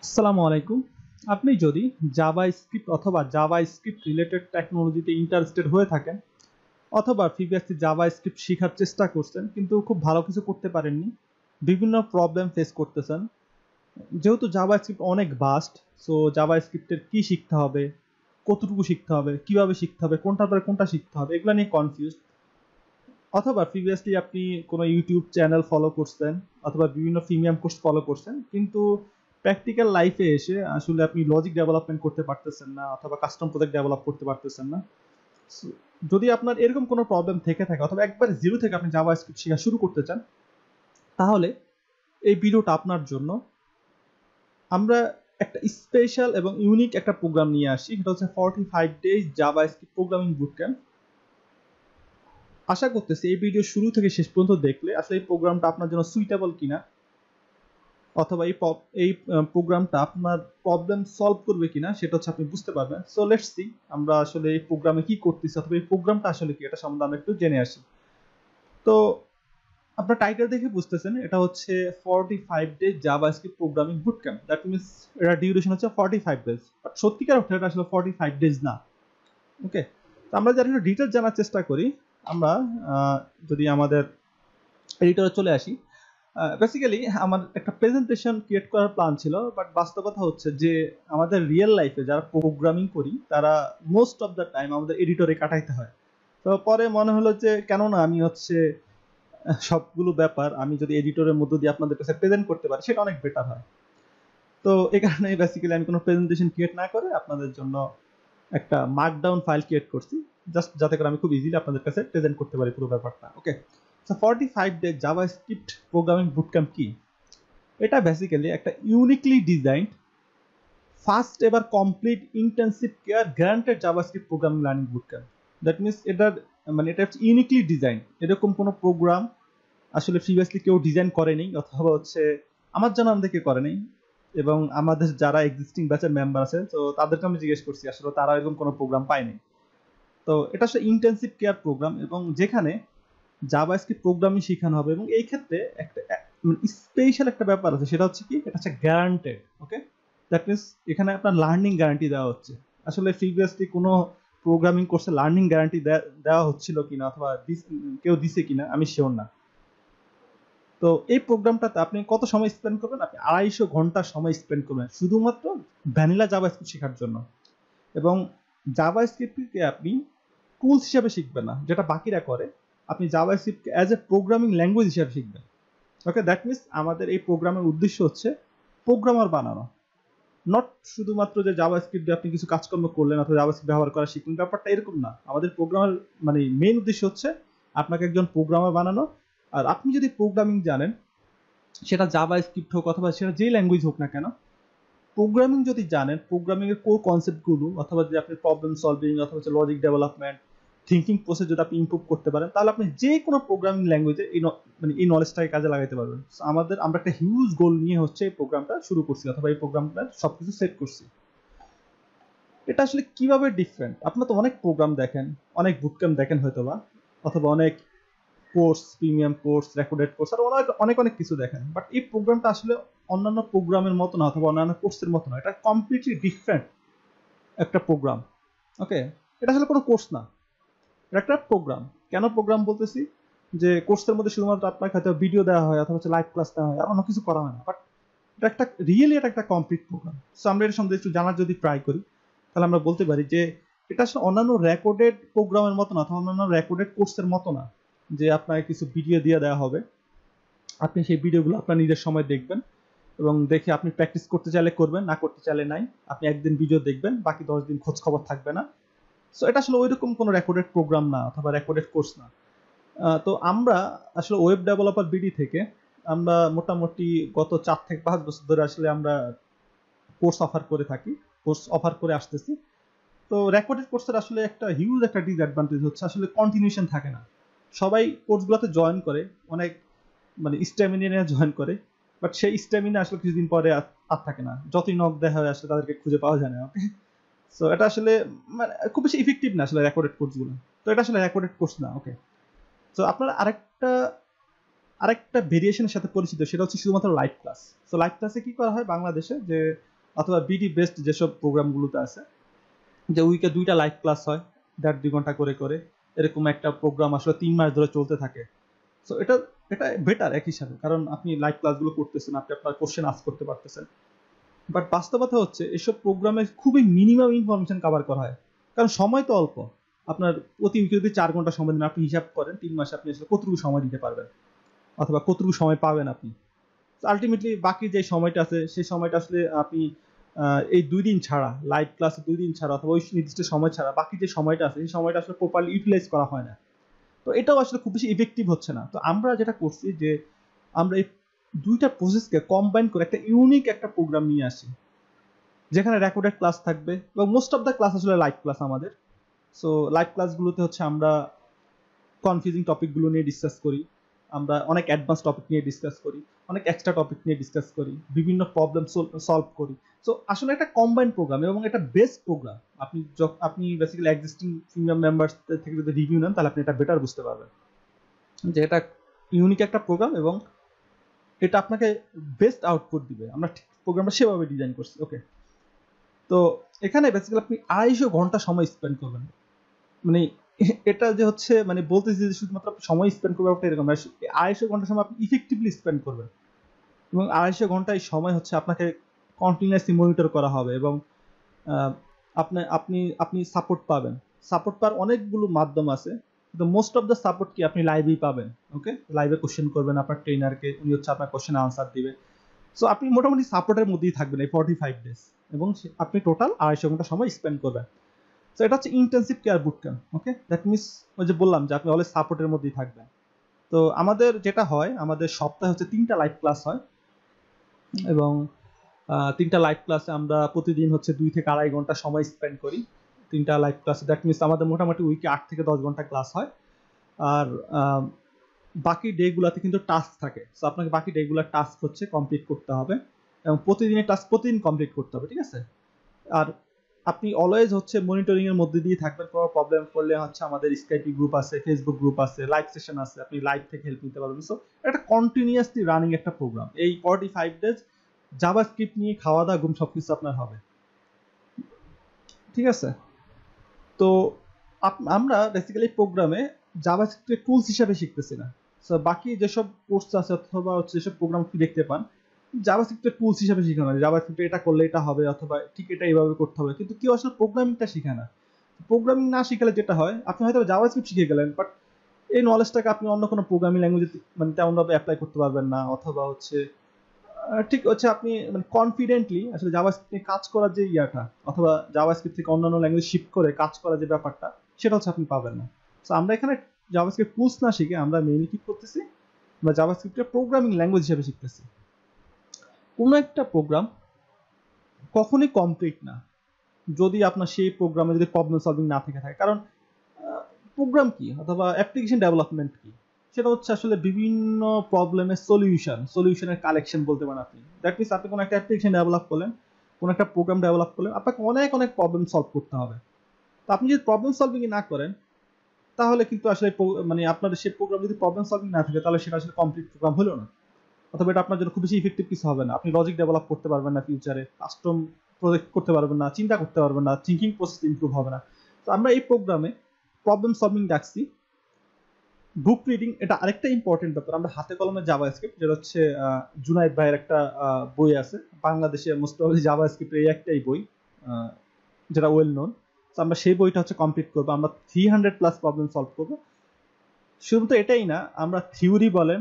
আসসালামু আলাইকুম। আপনি যদি জাভাস্ক্রিপ্ট অথবা জাভাস্ক্রিপ্ট রিলেটেড টেকনোলজিতে ইন্টারেস্টেড হয়ে থাকেন অথবা প্রিভিয়াসলি জাভাস্ক্রিপ্ট শিখার চেষ্টা করছেন কিন্তু খুব ভালো কিছু করতে পারেননি, বিভিন্ন প্রবলেম ফেস করতেছেন। যেহেতু জাভাস্ক্রিপ্ট অনেক ভাস্ট, সো জাভাস্ক্রিপ্টের কি শিখতে হবে, কতটুকু শিখতে হবে, কিভাবে শিখতে হবে, কোনটার পরে কোনটা শিখতে হবে এগুলো নিয়ে কনফিউজড। অথবা প্রিভিয়াসলি আপনি কোনো ইউটিউব চ্যানেল ফলো করছেন অথবা বিভিন্ন প্রিমিয়াম কোর্স ফলো করছেন, কিন্তু প্র্যাকটিক্যাল লাইফে এসে আসলে আপনি লজিক ডেভেলপমেন্ট করতে পারতেছেন না অথবা কাস্টম প্রজেক্ট ডেভেলপ করতে পারতেছেন না। যদি আপনার এরকম কোনো প্রবলেম থেকে থাকে অথবা একবার জিরো থেকে আপনি জাভাস্ক্রিপ্ট শেখা শুরু করতে চান, তাহলে এই ভিডিওটা আপনার জন্য। আমরা একটা স্পেশাল এবং ইউনিক একটা প্রোগ্রাম নিয়ে আসি, সেটা হচ্ছে 45 ডেজ জাভাস্ক্রিপ্ট প্রোগ্রামিং বুটক্যাম্প। আশা করতেছি এই ভিডিও শুরু থেকে শেষ পর্যন্ত দেখলে আসলে এই প্রোগ্রামটা আপনার জন্য সুইটেবল কিনা অথবা এই প্রোগ্রামটা আপনার প্রবলেম সলভ করবে কিনা সেটা হচ্ছে আপনি বুঝতে পারবেন। সো লেটস সি আমরা আসলে এই প্রোগ্রামে কি করতেছি অথবা এই প্রোগ্রামটা আসলে কি, এটা সম্বন্ধে আমরা একটু জেনে আসি। তো আপনার টাইটেল দেখে বুঝতেছেন এটা হচ্ছে 45 days JavaScript programming boot camp. That means এর ডিউরেশন হচ্ছে 45 ডেজ, বাট সত্যিকার অর্থে এটা আসলে 45 ডেজ না। ওকে, তো আমরা যারা একটু ডিটেলস জানার চেষ্টা করি, আমরা যদি আমাদের এডিটরে চলে আসি, বেসিক্যালি আমার একটা প্রেজেন্টেশন ক্রিয়েট করার প্ল্যান ছিল, বাট বাস্তবতা হচ্ছে যে আমাদের রিয়েল লাইফে যারা প্রোগ্রামিং করি তারা মোস্ট অফ দ্য টাইম আমাদের এডিটরে কাটাইতে হয়। তো পরে মনে হলো যে কেন না আমি হচ্ছে সবগুলো ব্যাপার আমি যদি এডিটরের মধ্য দিয়ে আপনাদের কাছে প্রেজেন্ট করতে পারি সেটা অনেক বেটার হয়। তো এই কারণে বেসিক্যালি আমি কোনো প্রেজেন্টেশন ক্রিয়েট না করে আপনাদের জন্য একটা মার্কডাউন ফাইল ক্রিয়েট করছি, জাস্ট যাতে করে আমি খুব ইজিলি আপনাদের কাছে প্রেজেন্ট করতে পারি পুরো ব্যাপারটা। Okay, so 45 day JavaScript programming bootcamp কি? এটা বেসিক্যালি একটা uniquely designed first ever complete intensive care guaranteed JavaScript programming learning bootcamp. That means এটার মানে এটা হচ্ছে ইউনিকলি ডিজাইন। এরকম কোনো প্রোগ্রাম আসলে প্রিভিয়াসলি কেউ ডিজাইন করেনি অথবা হচ্ছে আমার জানা আমাদেরকে করেনি। এবং আমাদের যারা এক্সিস্টিং ব্যাচের মেম্বার আছে তো তাদেরকে আমি জিজ্ঞেস করছি, আসলে তারা এরকম কোনো প্রোগ্রাম পায়নি। তো এটা আসলে ইন্টেন্সিভ কেয়ার প্রোগ্রাম এবং যেখানে জাভাস্ক্রিপ্ট প্রোগ্রামিং শেখানো হবে, এবং এই ক্ষেত্রে একটা স্পেশাল একটা ব্যাপার আছে, সেটা হচ্ছে কি, এটা হচ্ছে গ্যারান্টেড। ওকে, দ্যাট মিনস এখানে আপনার লার্নিং গ্যারান্টি দেওয়া হচ্ছে। আসলে প্রিভিয়াসলি কোনো প্রোগ্রামিং কোর্সে লার্নিং গ্যারান্টি দেওয়া হচ্ছিল কিনা অথবা কেউ দিছে কিনা আমি শিওর না। তো এই প্রোগ্রামটাতে আপনি কত সময় স্পেন্ড করবেন? আপনি 250 ঘন্টা সময় স্পেন্ড করবেন শুধুমাত্র ভ্যানিলা জাভাস্ক্রিপ্ট শেখার জন্য। এবং জাভাস্ক্রিপ্টকে আপনি টুলস হিসেবে শিখবেন না যেটা বাকিরা করে, আপনি জাভাস্ক্রিপ্টকে অ্যাজ এ প্রোগ্রামিং ল্যাঙ্গুয়েজ হিসেবে শিখবেন। ওকে, দ্যাট মিনস আমাদের এই প্রোগ্রামের উদ্দেশ্য হচ্ছে প্রোগ্রামার বানানো, নট শুধুমাত্র যে জাভাস্ক্রিপ্ট দিয়ে আপনি কিছু কাজকর্ম করলেন অথবা জাভাস্ক্রিপ্ট ব্যবহার করা শিখলেন, ব্যাপারটা এরকম না। আমাদের প্রোগ্রামার মানে মেইন উদ্দেশ্য হচ্ছে আপনাকে একজন প্রোগ্রামার বানানো। আর আপনি যদি প্রোগ্রামিং জানেন, সেটা জাভাস্ক্রিপ্ট হোক অথবা সেটা যে ল্যাঙ্গুয়েজ হোক না কেন, প্রোগ্রামিং যদি জানেন, প্রোগ্রামিং এর কোর কনসেপ্টগুলো অথবা যে আপনি প্রবলেম সলভিং অথবা লজিক ডেভেলপমেন্ট, থিঙ্কিং প্রসেস যদি আপনি ইমপ্রুভ করতে পারেন, তাহলে আপনি যে কোনো প্রোগ্রামিং ল্যাঙ্গুয়েজে মানে এই নলেজটাকে কাজে লাগাতে পারবেন। আমরা একটা হিউজ গোল নিয়ে হচ্ছে এই প্রোগ্রামটা শুরু করছি অথবা এই প্রোগ্রামটা সবকিছু সেট করছি। এটা আসলে কিভাবে ডিফারেন্ট? আপনারা তো অনেক প্রোগ্রাম দেখেন, অনেক বুটক্যাম্প দেখেন হয়তোবা, অথবা অনেক course, premium course, recorded course আর অনেক অনেক অনেক কিছু দেখেন, বাট এই প্রোগ্রামটা আসলে অন্যান্য প্রোগ্রামের মতো না অথবা অন্যান্য কোর্সের মতো না। এটা কমপ্লিটলি ডিফারেন্ট একটা প্রোগ্রাম। ওকে, এটা আসলে কোনো কোর্স না, এটা একটা প্রোগ্রাম। কেন প্রোগ্রাম বলতেছি? যে কোর্সের মধ্যে শুধুমাত্র আপনাকে হয়তো ভিডিও দেওয়া হয় অথবা লাইভ ক্লাস দেওয়া হয় আর অন্য কিছু করা হয় না, বাট এটা একটা রিয়েলি এটা একটা কমপ্লিট প্রোগ্রাম। সো আমরা এর সম্বন্ধে একটু জানার যদি ট্রাই করি, তাহলে আমরা বলতে পারি যে এটা আসলে অন্যান্য রেকর্ডেড প্রোগ্রামের মতো না অথবা অন্যান্য রেকর্ডেড কোর্সের মতো না, যে আপনাকে কিছু ভিডিও দিয়ে দেওয়া হবে, আপনি সেই ভিডিওগুলো আপনার নিজের সময় দেখবেন এবং দেখে আপনি প্র্যাকটিস করতে চাইলে করবেন, না করতে চাইলে নাই। আপনি একদিন ভিডিও দেখবেন, বাকি 10 দিন খোঁজ খবর থাকবে না। সো এটা আসলে ওইরকম কোনো রেকর্ডেড প্রোগ্রাম না অথবা রেকর্ডেড কোর্স না। তো আমরা আসলে ওয়েব ডেভেলপার বিডি থেকে আমরা মোটামুটি গত 4 থেকে 5 বছর ধরে আসলে আমরা কোর্স অফার করে থাকি, কোর্স অফার করে আসতেছি। তো রেকর্ডেড কোর্সের আসলে একটা হিউজ একটা ডিসঅ্যাডভান্টেজ হচ্ছে আসলে কন্টিনিউশন থাকে না। সবাই কোর্সগুলোতে জয়েন করে অনেক মানে স্ট্যামিনা নিয়ে জয়েন করে, বাট সেই স্ট্যামিনা আসলে কিছুদিন পরে আর থাকে না। যতই নক দেওয়া হয় আসলে তাদেরকে খুঁজে পাওয়া যায় না। ওকে, সো এটা আসলে মানে খুব বেশি ইফেক্টিভ না আসলে রেকর্ডেড কোর্সগুলো। তো এটা আসলে রেকর্ডেড কোর্স না। ওকে, তো আপনার আরেকটা আরেকটা ভেরিয়েশনের সাথে পরিচিত, সেটা হচ্ছে শুধুমাত্র লাইভ ক্লাস। সো লাইভ ক্লাসে কি করা হয় বাংলাদেশে, যে অথবা বিডি বেস্ট যেসব প্রোগ্রামগুলোতে আছে, যে উইকে 2টা লাইভ ক্লাস হয় 1.5-2 ঘন্টা করে করে, এরকম একটা প্রোগ্রাম আসলে 3 মাস ধরে চলতে থাকে। সো এটা এটা বেটার এক হিসাবে, কারণ আপনি লাইভ ক্লাসগুলো করতেছেন, আপনি আপনার কোশ্চেন আস্ক করতে পারতেছেন। বাট বাস্তবতা হচ্ছে এসব প্রোগ্রামে খুবই মিনিমাম ইনফরমেশন কভার করা হয়, কারণ সময় তো অল্প। আপনার প্রতি উইকে যদি 4 ঘন্টা সময় দেন, আপনি হিসাব করেন 3 মাসে আপনি আসলে কতটুকু সময় দিতে পারবেন, অথবা কতটুকু সময় পাবেন আপনি। আলটিমেটলি বাকি যে সময়টা আছে সেই সময়টা আসলে আপনি এই 2 দিন ছাড়া, লাইভ ক্লাসে 2 দিন ছাড়া অথবা ওই নির্দিষ্ট সময় ছাড়া বাকি যে সময়টা আছে সেই সময়টা আসলে প্রপারলি ইউটিলাইজ করা হয় না। তো এটাও আসলে খুব বেশি ইফেক্টিভ হচ্ছে না। তো আমরা যেটা করছি যে আমরা এই 2টা প্রসেসকে কম্বাইন করে একটা ইউনিক একটা প্রোগ্রাম নিয়ে আসি, যেখানে রেকর্ডেড ক্লাস থাকবে এবং মোস্ট অফ দ্য ক্লাস আসলে লাইভ ক্লাস আমাদের। সো লাইভ ক্লাসগুলোতে হচ্ছে আমরা কনফিউজিং টপিকগুলো নিয়ে ডিসকাস করি, আমরা অনেক অ্যাডভান্স টপিক নিয়ে ডিসকাস করি, অনেক এক্সট্রা টপিক নিয়ে ডিসকাস করি, বিভিন্ন প্রবলেম সলভ করি। সো আসলে একটা কম্বাইন্ড প্রোগ্রাম এবং এটা বেস্ট প্রোগ্রাম। আপনি বেসিক্যালি এক্সিস্টিং প্রিমিয়াম মেম্বার্স থেকে যদি রিভিউ নেন, তাহলে আপনি এটা বেটার বুঝতে পারবেন যে এটা ইউনিক একটা প্রোগ্রাম এবং এটা আপনাকে বেস্ট আউটপুট দিবে। আমরা প্রোগ্রামটা সেভাবে ডিজাইন করছি। ওকে, তো এখানে বেসিক্যালি আপনি 250 ঘন্টা সময় স্পেন্ড করবেন। মানে এটা যে হচ্ছে মানে বলতেছি যে শুধুমাত্র আপনি সময় স্পেন্ড করবেন ব্যাপারটা এরকম না। 250 ঘন্টা সময় আপনি ইফেক্টিভলি স্পেন্ড করবেন এবং 250 ঘন্টা এই সময় হচ্ছে আপনাকে কন্টিনিউয়াসলি মনিটর করা হবে এবং আহ, আপনি আপনি সাপোর্ট পাবেন। সাপোর্ট পাওয়ার অনেকগুলো মাধ্যম আছে, কিন্তু মোস্ট অফ দ্য সাপোর্ট কি আপনি লাইভেই পাবেন। ওকে, লাইভে কোশ্চেন করবেন আপনার ট্রেনারকে, উনি হচ্ছে আপনার কোশ্চেন আনসার দিবে। সো আপনি মোটামুটি সাপোর্টের মধ্যেই থাকবেন এই 45 ডেজ এবং আপনি টোটাল 250 ঘন্টা সময় স্পেন্ড করবেন। সো এটা হচ্ছে intensive care boot camp. Okay, that means ওই যে বললাম যে আপনি অলওয়েজ সাপোর্টের মধ্যেই থাকবেন। তো আমাদের যেটা হয়, আমাদের সপ্তাহে হচ্ছে 3টা লাইভ ক্লাস হয় এবং 3টা লাইভ ক্লাসে আমরা প্রতিদিন হচ্ছে 2 থেকে 2.5 ঘন্টা সময় স্পেন্ড করি 3টা লাইভ ক্লাসে। দ্যাট মিনস আমাদের মোটামুটি উইকে 8 থেকে 10 ঘন্টা ক্লাস হয়। আর বাকি ডেগুলোতে কিন্তু টাস্ক থাকে। সো আপনাকে বাকি ডেগুলার টাস্ক হচ্ছে কমপ্লিট করতে হবে এবং প্রতিদিনের টাস্ক প্রতিদিন কমপ্লিট করতে হবে, ঠিক আছে? আর আপনি অলওয়েজ হচ্ছে মনিটরিং এর মধ্যে দিয়ে থাকবেন। কোনো প্রবলেম করলে হচ্ছে আমাদের স্কাইপি গ্রুপ আছে, ফেসবুক গ্রুপ আছে, লাইভ সেশন আছে, আপনি লাইভ থেকে হেল্প নিতে পারবেন। সো এটা কন্টিনিউয়াসলি রানিং একটা প্রোগ্রাম। এই 45 ডেজ জাভাস্ক্রিপ্ট নিয়ে খাওয়া দাওয়া ঘুম সবকিছু আপনার হবে, ঠিক আছে? তো আমরা বেসিক্যালি প্রোগ্রামে জাভাস্ক্রিপ্টের টুলস হিসাবে শিখতেছি না। সো বাকি যেসব কোর্স আছে অথবা হচ্ছে যেসব প্রোগ্রাম আপনি দেখতে পান, জাভাস্ক্রিপ্টের টুলস হিসাবে শেখানো হয়। জাভাস্ক্রিপ্টে এটা করলে এটা হবে অথবা ঠিক এটা এইভাবে করতে হবে, কিন্তু কেউ আসলে প্রোগ্রামিংটা শেখে না। প্রোগ্রামিং না শিখালে যেটা হয়, আপনি হয়তো জাভাস্ক্রিপ্ট শিখে গেলেন, বাট এই নলেজটাকে আপনি অন্য কোনো প্রোগ্রামিং ল্যাঙ্গুয়েজে মানে তেমনভাবে অ্যাপ্লাই করতে পারবেন না, অথবা হচ্ছে ঠিক হচ্ছে আপনি মানে কনফিডেন্টলি আসলে জাভাস্ক্রিপ্ট নিয়ে কাজ করার যে ইয়াটা, অথবা জাভাস্ক্রিপ্ট থেকে অন্যান্য ল্যাঙ্গুয়েজ শিফট করে কাজ করার যে ব্যাপারটা, সেটা হচ্ছে আপনি পাবেন না। সো আমরা এখানে জাভাস্ক্রিপ্ট টুলস না শিখে আমরা মেইনলি কি করতেছি, আমরা জাভাস্ক্রিপ্টের প্রোগ্রামিং ল্যাঙ্গুয়েজ হিসেবে শিখতেছি। কোনো একটা প্রোগ্রাম কখনোই কমপ্লিট না যদি আপনার সেই প্রোগ্রামে যদি প্রবলেম সলভিং না থেকে থাকে। কারণ প্রোগ্রাম কি অথবা অ্যাপ্লিকেশন ডেভেলপমেন্ট কি, সেটা হচ্ছে আসলে বিভিন্ন প্রবলেমের সলিউশনের কালেকশন বলতে পারেন আপনি। দ্যাট মিনস আপনি কোনো একটা অ্যাপ্লিকেশন ডেভেলপ করলেন, কোনো একটা প্রোগ্রাম ডেভেলপ করলেন, আপনাকে অনেক অনেক প্রবলেম সলভ করতে হবে। তো আপনি যদি প্রবলেম সলভিং না করেন, তাহলে কিন্তু আসলে মানে আপনার সেই প্রোগ্রাম যদি প্রবলেম সলভিং না থাকে, তাহলে সেটা আসলে কমপ্লিট প্রোগ্রাম হলো না, অথবা এটা আপনার জন্য খুব বেশি ইফেক্টিভ কিছু হবে না। আপনি লজিক ডেভেলপ করতে পারবেন না ফিউচারে, কাস্টম প্রজেক্ট করতে পারবেন না, চিন্তা করতে পারবেন না, থিঙ্কিং প্রসেস ইমপ্রুভ হবে না। তো আমরা এই প্রোগ্রামে প্রবলেম সলভিং ডাকছি। বুক রিডিং এটা আরেকটা ইম্পর্টেন্ট ব্যাপার। আমরা হাতে কলমে জাভাস্ক্রিপ্ট, যেটা হচ্ছে জুনাইদ ভাইয়ের একটা বই আছে বাংলাদেশে মোস্ট প্রবাবলি জাভাস্ক্রিপ্ট এই একটাই বই যেটা ওয়েল নোন। তো আমরা সেই বইটা হচ্ছে কমপ্লিট করবো। আমরা 300+ প্রবলেম সলভ করবো। শুধু এটাই না, আমরা থিওরি বলেন,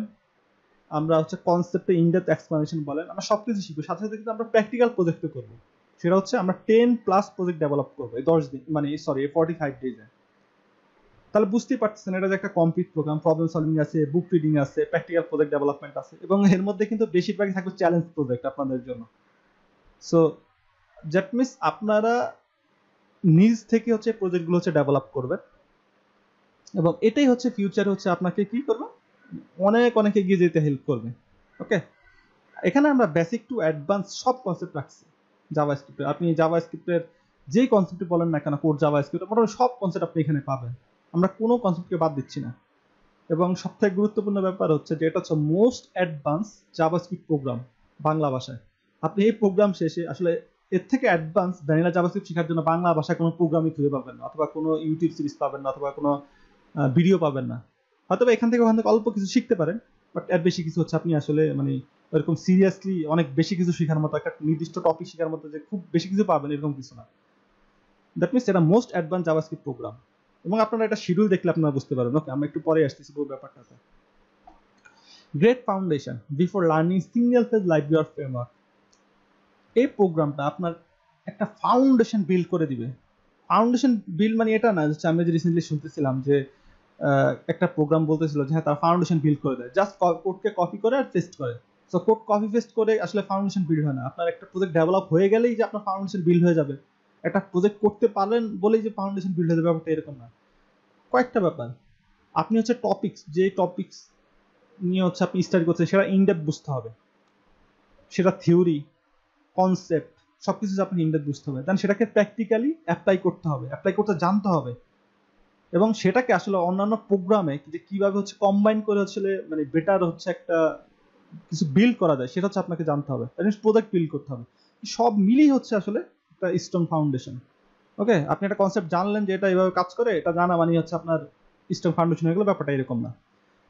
আমরা হচ্ছে কনসেপ্টে ইনডেপথ এক্সপ্লানেশন বলেন, আমরা সবকিছু শিখবো। সাথে সাথে কিন্তু আমরা প্র্যাকটিক্যাল প্রজেক্টও করবো। সেটা হচ্ছে আমরা 10+ প্রজেক্ট ডেভেলপ করবো এই 10 দিন, মানে সরি 45 ডেজে। তাহলে বুঝতেই পারছেন এটা যে একটা কমপ্লিট প্রোগ্রাম। প্রবলেম সলভিং আছে, বুক রিডিং আছে, প্র্যাকটিক্যাল প্রজেক্ট ডেভেলপমেন্ট আছে এবং এর মধ্যে কিন্তু বেশিরভাগই থাকবে চ্যালেঞ্জ প্রজেক্ট আপনাদের জন্য। সো দ্যাট মিনস আপনারা নিজ থেকে হচ্ছে প্রজেক্টগুলো হচ্ছে ডেভেলপ করবেন এবং এটাই হচ্ছে ফিউচারে হচ্ছে আপনাকে কি করবে, অনেক অনেক এগিয়ে যেতে হেল্প করবে। ওকে, এখানে আমরা বেসিক টু অ্যাডভান্স সব কনসেপ্ট রাখছি জাভাস্ক্রিপ্টে। আপনি জাভাস্ক্রিপ্টের যেই কনসেপ্ট বলেন না কেন, কোড জাভাস্ক্রিপ্ট মোটামুটি সব কনসেপ্ট আপনি এখানে পাবেন। আমরা কোনো কনসেপ্টকে বাদ দিচ্ছি না। এবং সবথেকে গুরুত্বপূর্ণ ব্যাপার হচ্ছে যে এটা হচ্ছে most advance JavaScript program Bangla ভাষায়। আপনি এই প্রোগ্রাম শেষে আসলে এর থেকে অ্যাডভান্স ভ্যানিলা জাভাস্ক্রিপ্ট শেখার জন্য বাংলা ভাষায় কোনো প্রোগ্রামই খুঁজে পাবেন না, অথবা কোনো ইউটিউব সিরিজ পাবেন না, অথবা কোনো ভিডিও পাবেন না। হয়তো এখান থেকে ওখান থেকে অল্প কিছু শিখতে পারেন, বাট এর বেশি কিছু হচ্ছে আপনি আসলে মানে এরকম সিরিয়াসলি অনেক বেশি কিছু শেখার মতো, একটা নির্দিষ্ট টপিক শেখার মতো যে খুব বেশি কিছু পাবেন এরকম কিছু না। দ্যাট মিনস এটা মোস্ট অ্যাডভান্স জাভাস্ক্রিপ্ট প্রোগ্রাম। এবং আপনারা এটা শিডিউল দেখলে আপনারা বুঝতে পারবেন। ওকে, আমরা একটু পরে আসতেছি পুরো ব্যাপারটাতে। Great foundation before learning single phase library or framework. এই প্রোগ্রামটা আপনার একটা ফাউন্ডেশন বিল্ড করে দিবে। ফাউন্ডেশন বিল্ড মানে এটা না যে আমি যে রিসেন্টলি শুনতেছিলাম যে একটা প্রোগ্রাম বলতেছিল যে হ্যাঁ তার ফাউন্ডেশন বিল্ড করে দেয়, জাস্ট কোডকে কপি করে আর পেস্ট করে। সো কোড কপি পেস্ট করে আসলে ফাউন্ডেশন বিল্ড হয় না। আপনার একটা প্রজেক্ট ডেভেলপ হয়ে গেলেই যে আপনার ফাউন্ডেশন বিল্ড হয়ে যাবে, একটা প্রজেক্ট করতে পারেন বলেই যে ফাউন্ডেশন বিল্ড হয়ে যাবে, ব্যাপারটা এরকম না। কয়েকটা ব্যাপার, আপনি হচ্ছে টপিকস, যে টপিকস নিয়ে হচ্ছে আপনি স্টাডি করছেন সেটা ইনডেপথ বুঝতে হবে, সেটা থিওরি কনসেপ্ট সবকিছু আপনি ইনডেপথ বুঝতে হবে, দেন সেটাকে প্র্যাকটিক্যালি অ্যাপ্লাই করতে হবে, অ্যাপ্লাই করতে জানতে হবে, এবং সেটাকে আসলে অন্যান্য প্রোগ্রামে যে কিভাবে হচ্ছে কম্বাইন করে আসলে মানে বেটার হচ্ছে একটা কিছু বিল্ড করা যায় সেটা হচ্ছে আপনাকে জানতে হবে, প্রোডাক্ট বিল্ড করতে হবে। সব মিলিয়ে হচ্ছে আসলে একটা স্ট্রং ফাউন্ডেশন। ওকে, আপনি একটা কনসেপ্ট জানলেন যে এটা এভাবে কাজ করে, এটা জানা মানে হচ্ছে আপনার স্ট্রং ফাউন্ডেশন হয়ে গেল, ব্যাপারটা এরকম না।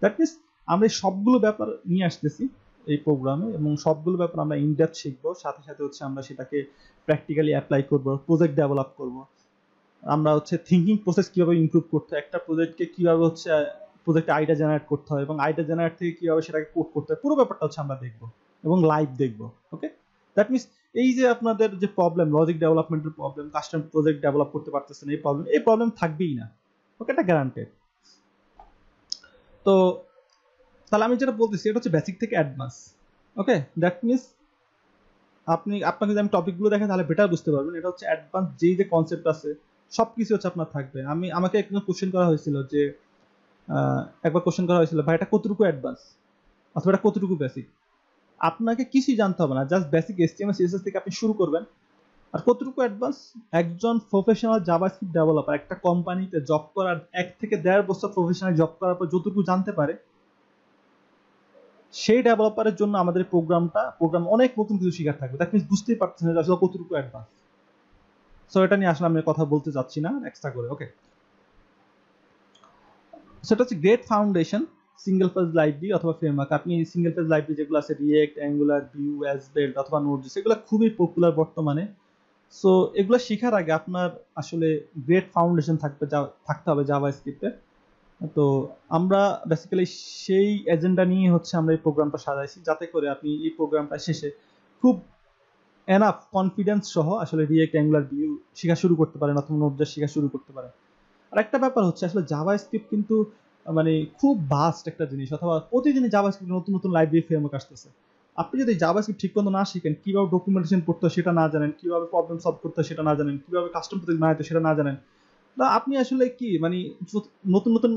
দ্যাট মিনস আমরা এই সবগুলো ব্যাপার নিয়ে আসতেছি এই প্রোগ্রামে, এবং সবগুলো ব্যাপার আমরা ইনডেপথ শিখবো, সাথে সাথে হচ্ছে আমরা সেটাকে প্র্যাকটিক্যালি অ্যাপ্লাই করব, প্রজেক্ট ডেভেলপ করব, আমরা হচ্ছে থিঙ্কিং প্রসেস কিভাবে ইমপ্রুভ করতে হয়, একটা প্রজেক্টকে কিভাবে হচ্ছে প্রজেক্টে আইডিয়া জেনারেট করতে হয়, এবং আইডিয়া জেনারেট থেকে কিভাবে সেটাকে কোড করতে হয়, পুরো ব্যাপারটা হচ্ছে আমরা দেখবো এবং লাইভ দেখবো। ওকে, দ্যাট মিনস এই যে আপনাদের যে প্রবলেম, লজিক ডেভেলপমেন্টের প্রবলেম, কাস্টম প্রজেক্ট ডেভেলপ করতে পারতেছেন, এই প্রবলেম থাকবেই না। ওকে, এটা গ্যারান্টেড। তো তাহলে আমি যেটা বলতেছি এটা হচ্ছে বেসিক থেকে অ্যাডভান্স। ওকে, দ্যাট মিনস আপনাকে যদি আমি টপিকগুলো দেখেন তাহলে বেটার বুঝতে পারবেন। এটা হচ্ছে অ্যাডভান্স, যেই যে কনসেপ্ট আছে সবকিছু হচ্ছে আপনার থাকবে। আমাকে একজন কোশ্চেন করা হয়েছিল যে একবার কোশ্চেন করা হয়েছিল, ভাই এটা কতটুকু অ্যাডভান্স অথবা এটা কতটুকু বেসিক। আপনাকে কিছুই জানতে হবে না, জাস্ট বেসিক HTML CSS থেকে আপনি শুরু করবেন। আর কতটুকু অ্যাডভান্স, একজন প্রফেশনাল জাভাস্ক্রিপ্ট ডেভেলপার একটা কোম্পানিতে জব করার 1 থেকে 1.5 বছর প্রফেশনাল জব করার পর যতটুকু জানতে পারে, সেই ডেভেলপারের জন্য আমাদের প্রোগ্রাম অনেক নতুন কিছু শেখার থাকবে। দ্যাট মিনস বুঝতেই পারছেন যে আসলে কতটুকু অ্যাডভান্স। সো এটা নিয়ে আসলে আমি কথা বলতে যাচ্ছি না এক্সট্রা করে। ওকে, সেটা হচ্ছে great foundation single phase library অথবা ফ্রেমওয়ার্ক। আপনি সিঙ্গেল ফেজ লাইব্রেরি যেগুলো আছে রিয়েক্ট, অ্যাঙ্গুলার, ভিউ, এসবেল্ট অথবা নোড.জেএস, এগুলো খুবই পপুলার বর্তমানে। সো এগুলো শেখার আগে আপনার আসলে গ্রেট ফাউন্ডেশন থাকতে হবে জাভাস্ক্রিপ্টের। তো আমরা বেসিক্যালি সেই এজেন্ডা নিয়ে হচ্ছে আমরা এই প্রোগ্রামটা সাজাইছি, যাতে করে আপনি এই প্রোগ্রামটা শেষে খুব এনাফ কনফিডেন্স সহ আসলে রিয়েক্ট, অ্যাঙ্গুলার, ভিউ শেখা শুরু করতে পারেন, অথবা নোড.জেএস শেখা শুরু করতে পারেন। আর একটা ব্যাপার হচ্ছে আসলে জাভাস্ক্রিপ্ট কিন্তু মানে খুব ভাস্ট একটা জিনিস, অথবা প্রতিদিনই জাভাস্ক্রিপ্ট নতুন নতুন লাইব্রেরি ফ্রেমওয়ার্ক আসতেছে। আপনি যদি জাভাস্ক্রিপ্ট ঠিক মতো না শিখেন, কিভাবে ডকুমেন্টেশন পড়তে হয় সেটা না জানেন, কিভাবে প্রবলেম সলভ করতে হয় সেটা না জানেন, কিভাবে কাস্টম প্রজেক্ট বানাতে সেটা না জানেন, না আপনি আসলে কি মানে নতুন নতুন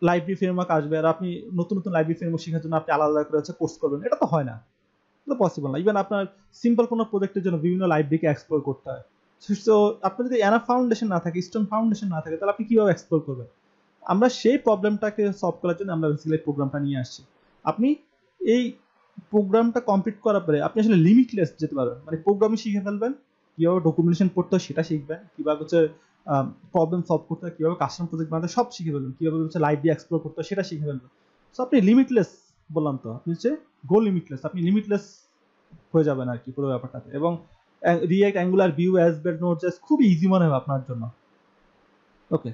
লাইব্রেরি ফ্রেমওয়ার্ক আসবে আর আপনি নতুন নতুন লাইব্রেরি ফ্রেমওয়ার্ক শেখার জন্য আপনি আলাদা করে হচ্ছে কোর্স করবেন, এটা তো হয় না, এটা পসিবল না। ইভেন আপনার সিম্পল কোনো প্রজেক্টের জন্য বিভিন্ন লাইব্রেরিকে এক্সপ্লোর করতে হয়। সো আপনার যদি এনাফ ফাউন্ডেশন না থাকে, স্ট্রং ফাউন্ডেশন না থাকে, তাহলে আপনি কিভাবে এক্সপ্লোর করবেন? আমরা সেই প্রবলেমটাকে সলভ করার জন্য আমরা বেসিক্যালি প্রোগ্রামটা নিয়ে আসছি। আপনি এই প্রোগ্রামটা কমপ্লিট করার পরে আপনি আসলে লিমিটলেস যেতে পারবেন, মানে প্রোগ্রামিং শিখে ফেলবেন, কিভাবে ডকুমেন্টেশন পড়তে হয় সেটা শিখবেন, কিভাবে হচ্ছে প্রবলেম সলভ করতে হয়, কিভাবে কাস্টম প্রজেক্ট বানাতে হয় সব শিখে ফেলবেন, কিভাবে হচ্ছে লাইব্রেরি এক্সপ্লোর করতে হয় সেটা শিখে ফেলবেন। সো আপনি লিমিটলেস, বললাম তো আপনি হচ্ছে গো লিমিটলেস, আপনি লিমিটলেস হয়ে যাবেন আর কি পুরো ব্যাপারটাতে। এবং রিয়েক্ট, অ্যাঙ্গুলার, ভিউ, এসবেল্ট, নোড.জেএস খুবই ইজি মনে হবে আপনার জন্য। ওকে,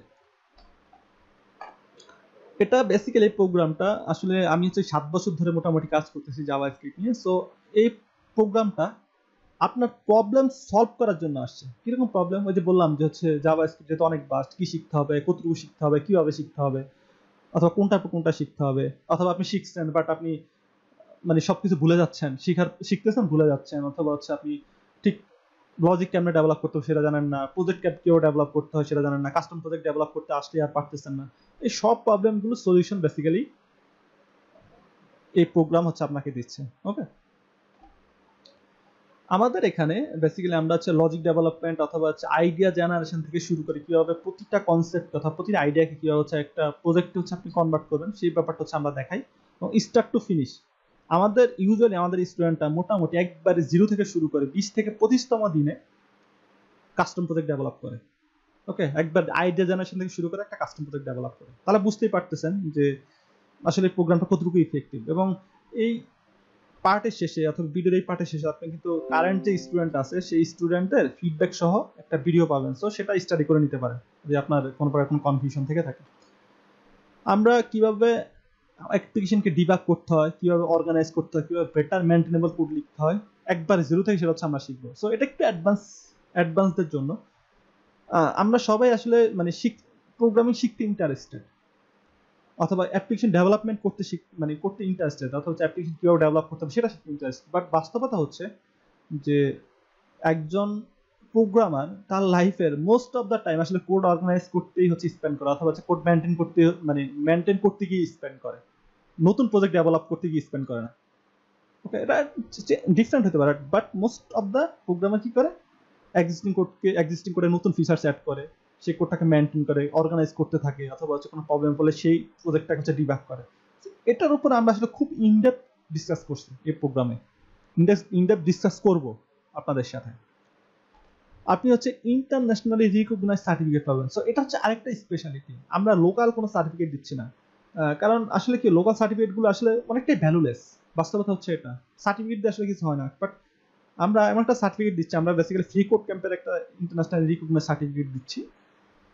এটা বেসিক্যালি প্রোগ্রামটা আসলে আমি হচ্ছে 7 বছর ধরে মোটামুটি কাজ করতেছি জাভাস্ক্রিপ্ট নিয়ে। সো এই প্রোগ্রামটা আপনার প্রবলেম সলভ করার জন্য আসছে। কিরকম প্রবলেম? ওই যে বললাম যে হচ্ছে জাভাস্ক্রিপ্ট যেহেতু অনেক বাস্ট, কি শিখতে হবে, কতটুকু শিখতে হবে, কিভাবে শিখতে হবে, অথবা কোনটা পর কোনটা শিখতে হবে, অথবা আপনি শিখছেন বাট আপনি মানে সবকিছু ভুলে যাচ্ছেন, শিখতেছেন ভুলে যাচ্ছেন, অথবা হচ্ছে আপনি ঠিক লজিক কেমনে ডেভেলপ করতে হবে সেটা জানেন না, প্রজেক্ট কেউ ডেভেলপ করতে হয় সেটা জানেন না, কাস্টম প্রজেক্ট ডেভেলপ করতে আসলে আর পারতেছেন না। এই সব প্রবলেমগুলো সলিউশন বেসিক্যালি এই প্রোগ্রাম হচ্ছে আপনাকে দিচ্ছে। ওকে, আমাদের এখানে বেসিক্যালি আমরা হচ্ছে লজিক ডেভেলপমেন্ট অথবা হচ্ছে আইডিয়া জেনারেশন থেকে শুরু করে কিভাবে প্রতিটা কনসেপ্ট অথবা প্রতিটা আইডিয়াকে কিভাবে হচ্ছে একটা প্রজেক্টে হচ্ছে আপনি কনভার্ট করবেন সেই ব্যাপারটা হচ্ছে আমরা দেখাই এবং স্টার্ট টু ফিনিশ আমাদের ইউজুয়ালি আমাদের স্টুডেন্টরা মোটামুটি একবারে জিরো থেকে শুরু করে 20 থেকে 25তম দিনে কাস্টম প্রজেক্ট ডেভেলপ করে। ওকে, একবার আইডিয়া জেনারেশন থেকে শুরু করে একটা কাস্টম প্রজেক্ট ডেভেলপ করে, তাহলে বুঝতেই পারতেছেন যে আসলে প্রোগ্রামটা কতটুকু ইফেক্টিভ। এবং এই পার্টের শেষে অথবা ভিডিওর এই পার্টের শেষে আপনি কিন্তু কারেন্ট যে স্টুডেন্ট আছে সেই স্টুডেন্টের ফিডব্যাক সহ একটা ভিডিও পাবেন, সো সেটা স্টাডি করে নিতে পারেন যে আপনার কোনো প্রকার কোনো কনফিউশন থেকে থাকে। আমরা কিভাবে অ্যাপ্লিকেশনকে ডিবাগ করতে হয়, কিভাবে অর্গানাইজ করতে হয়, কিভাবে বেটার মেনটেনেবল কোড লিখতে হয় একবার জিরো থেকে সেটা হচ্ছে আমরা শিখবো। সো এটা একটু অ্যাডভান্সদের জন্য। আমরা সবাই আসলে মানে প্রোগ্রামিং শিখতে ইন্টারেস্টেড অথবা অ্যাপ্লিকেশন ডেভেলপমেন্ট করতে করতে ইন্টারেস্টেড অথবা অ্যাপ্লিকেশন কিভাবে ডেভেলপ করতে হবে সেটা শিখতে ইন্টারেস্টেড। বাট বাস্তবতা হচ্ছে যে একজন প্রোগ্রামার তার লাইফের মোস্ট অফ দ্য টাইম আসলে কোড অর্গানাইজ করতেই হচ্ছে স্পেন্ড করে অথবা হচ্ছে কোড মেনটেন করতে গিয়ে স্পেন্ড করে, নতুন প্রজেক্ট ডেভেলপ করতে গিয়ে স্পেন্ড করে না। ওকে, এটা ডিফারেন্ট হতে পারে, but most of the programmer কি করে এক্সিস্টিং কোডে নতুন ফিচার্স অ্যাড করে, সেই কোডটাকে মেনটেন করে অর্গানাইজ করতে থাকে অথবা হচ্ছে কোনো প্রবলেম হলে সেই প্রজেক্টটাকে হচ্ছে ডিবাগ করে। এটার উপর আমরা আসলে খুব ইনডেপথ ডিসকাস করছি এই প্রোগ্রামে, ইনডেপথ ডিসকাস করব আপনাদের সাথে। আপনি হচ্ছে ইন্টারন্যাশনালি রিকগনাইজ সার্টিফিকেট পাবেন। সো এটা হচ্ছে আরেকটা স্পেশালিটি, আমরা লোকাল কোনো সার্টিফিকেট দিচ্ছি না। কারণ আসলে কি লোকাল সার্টিফিকেটগুলো আসলে অনেকটাই ভ্যালুলেস, বাস্তবতা হচ্ছে এটা। সার্টিফিকেট দিয়ে আসলে কিছু হয় না, বাট আমরা এমন একটা সার্টিফিকেট দিচ্ছি, আমরা বেসিক্যালি ফ্রি কোড ক্যাম্পের একটা ইন্টারন্যাশনাল রিকগনাইজ সার্টিফিকেট দিচ্ছি।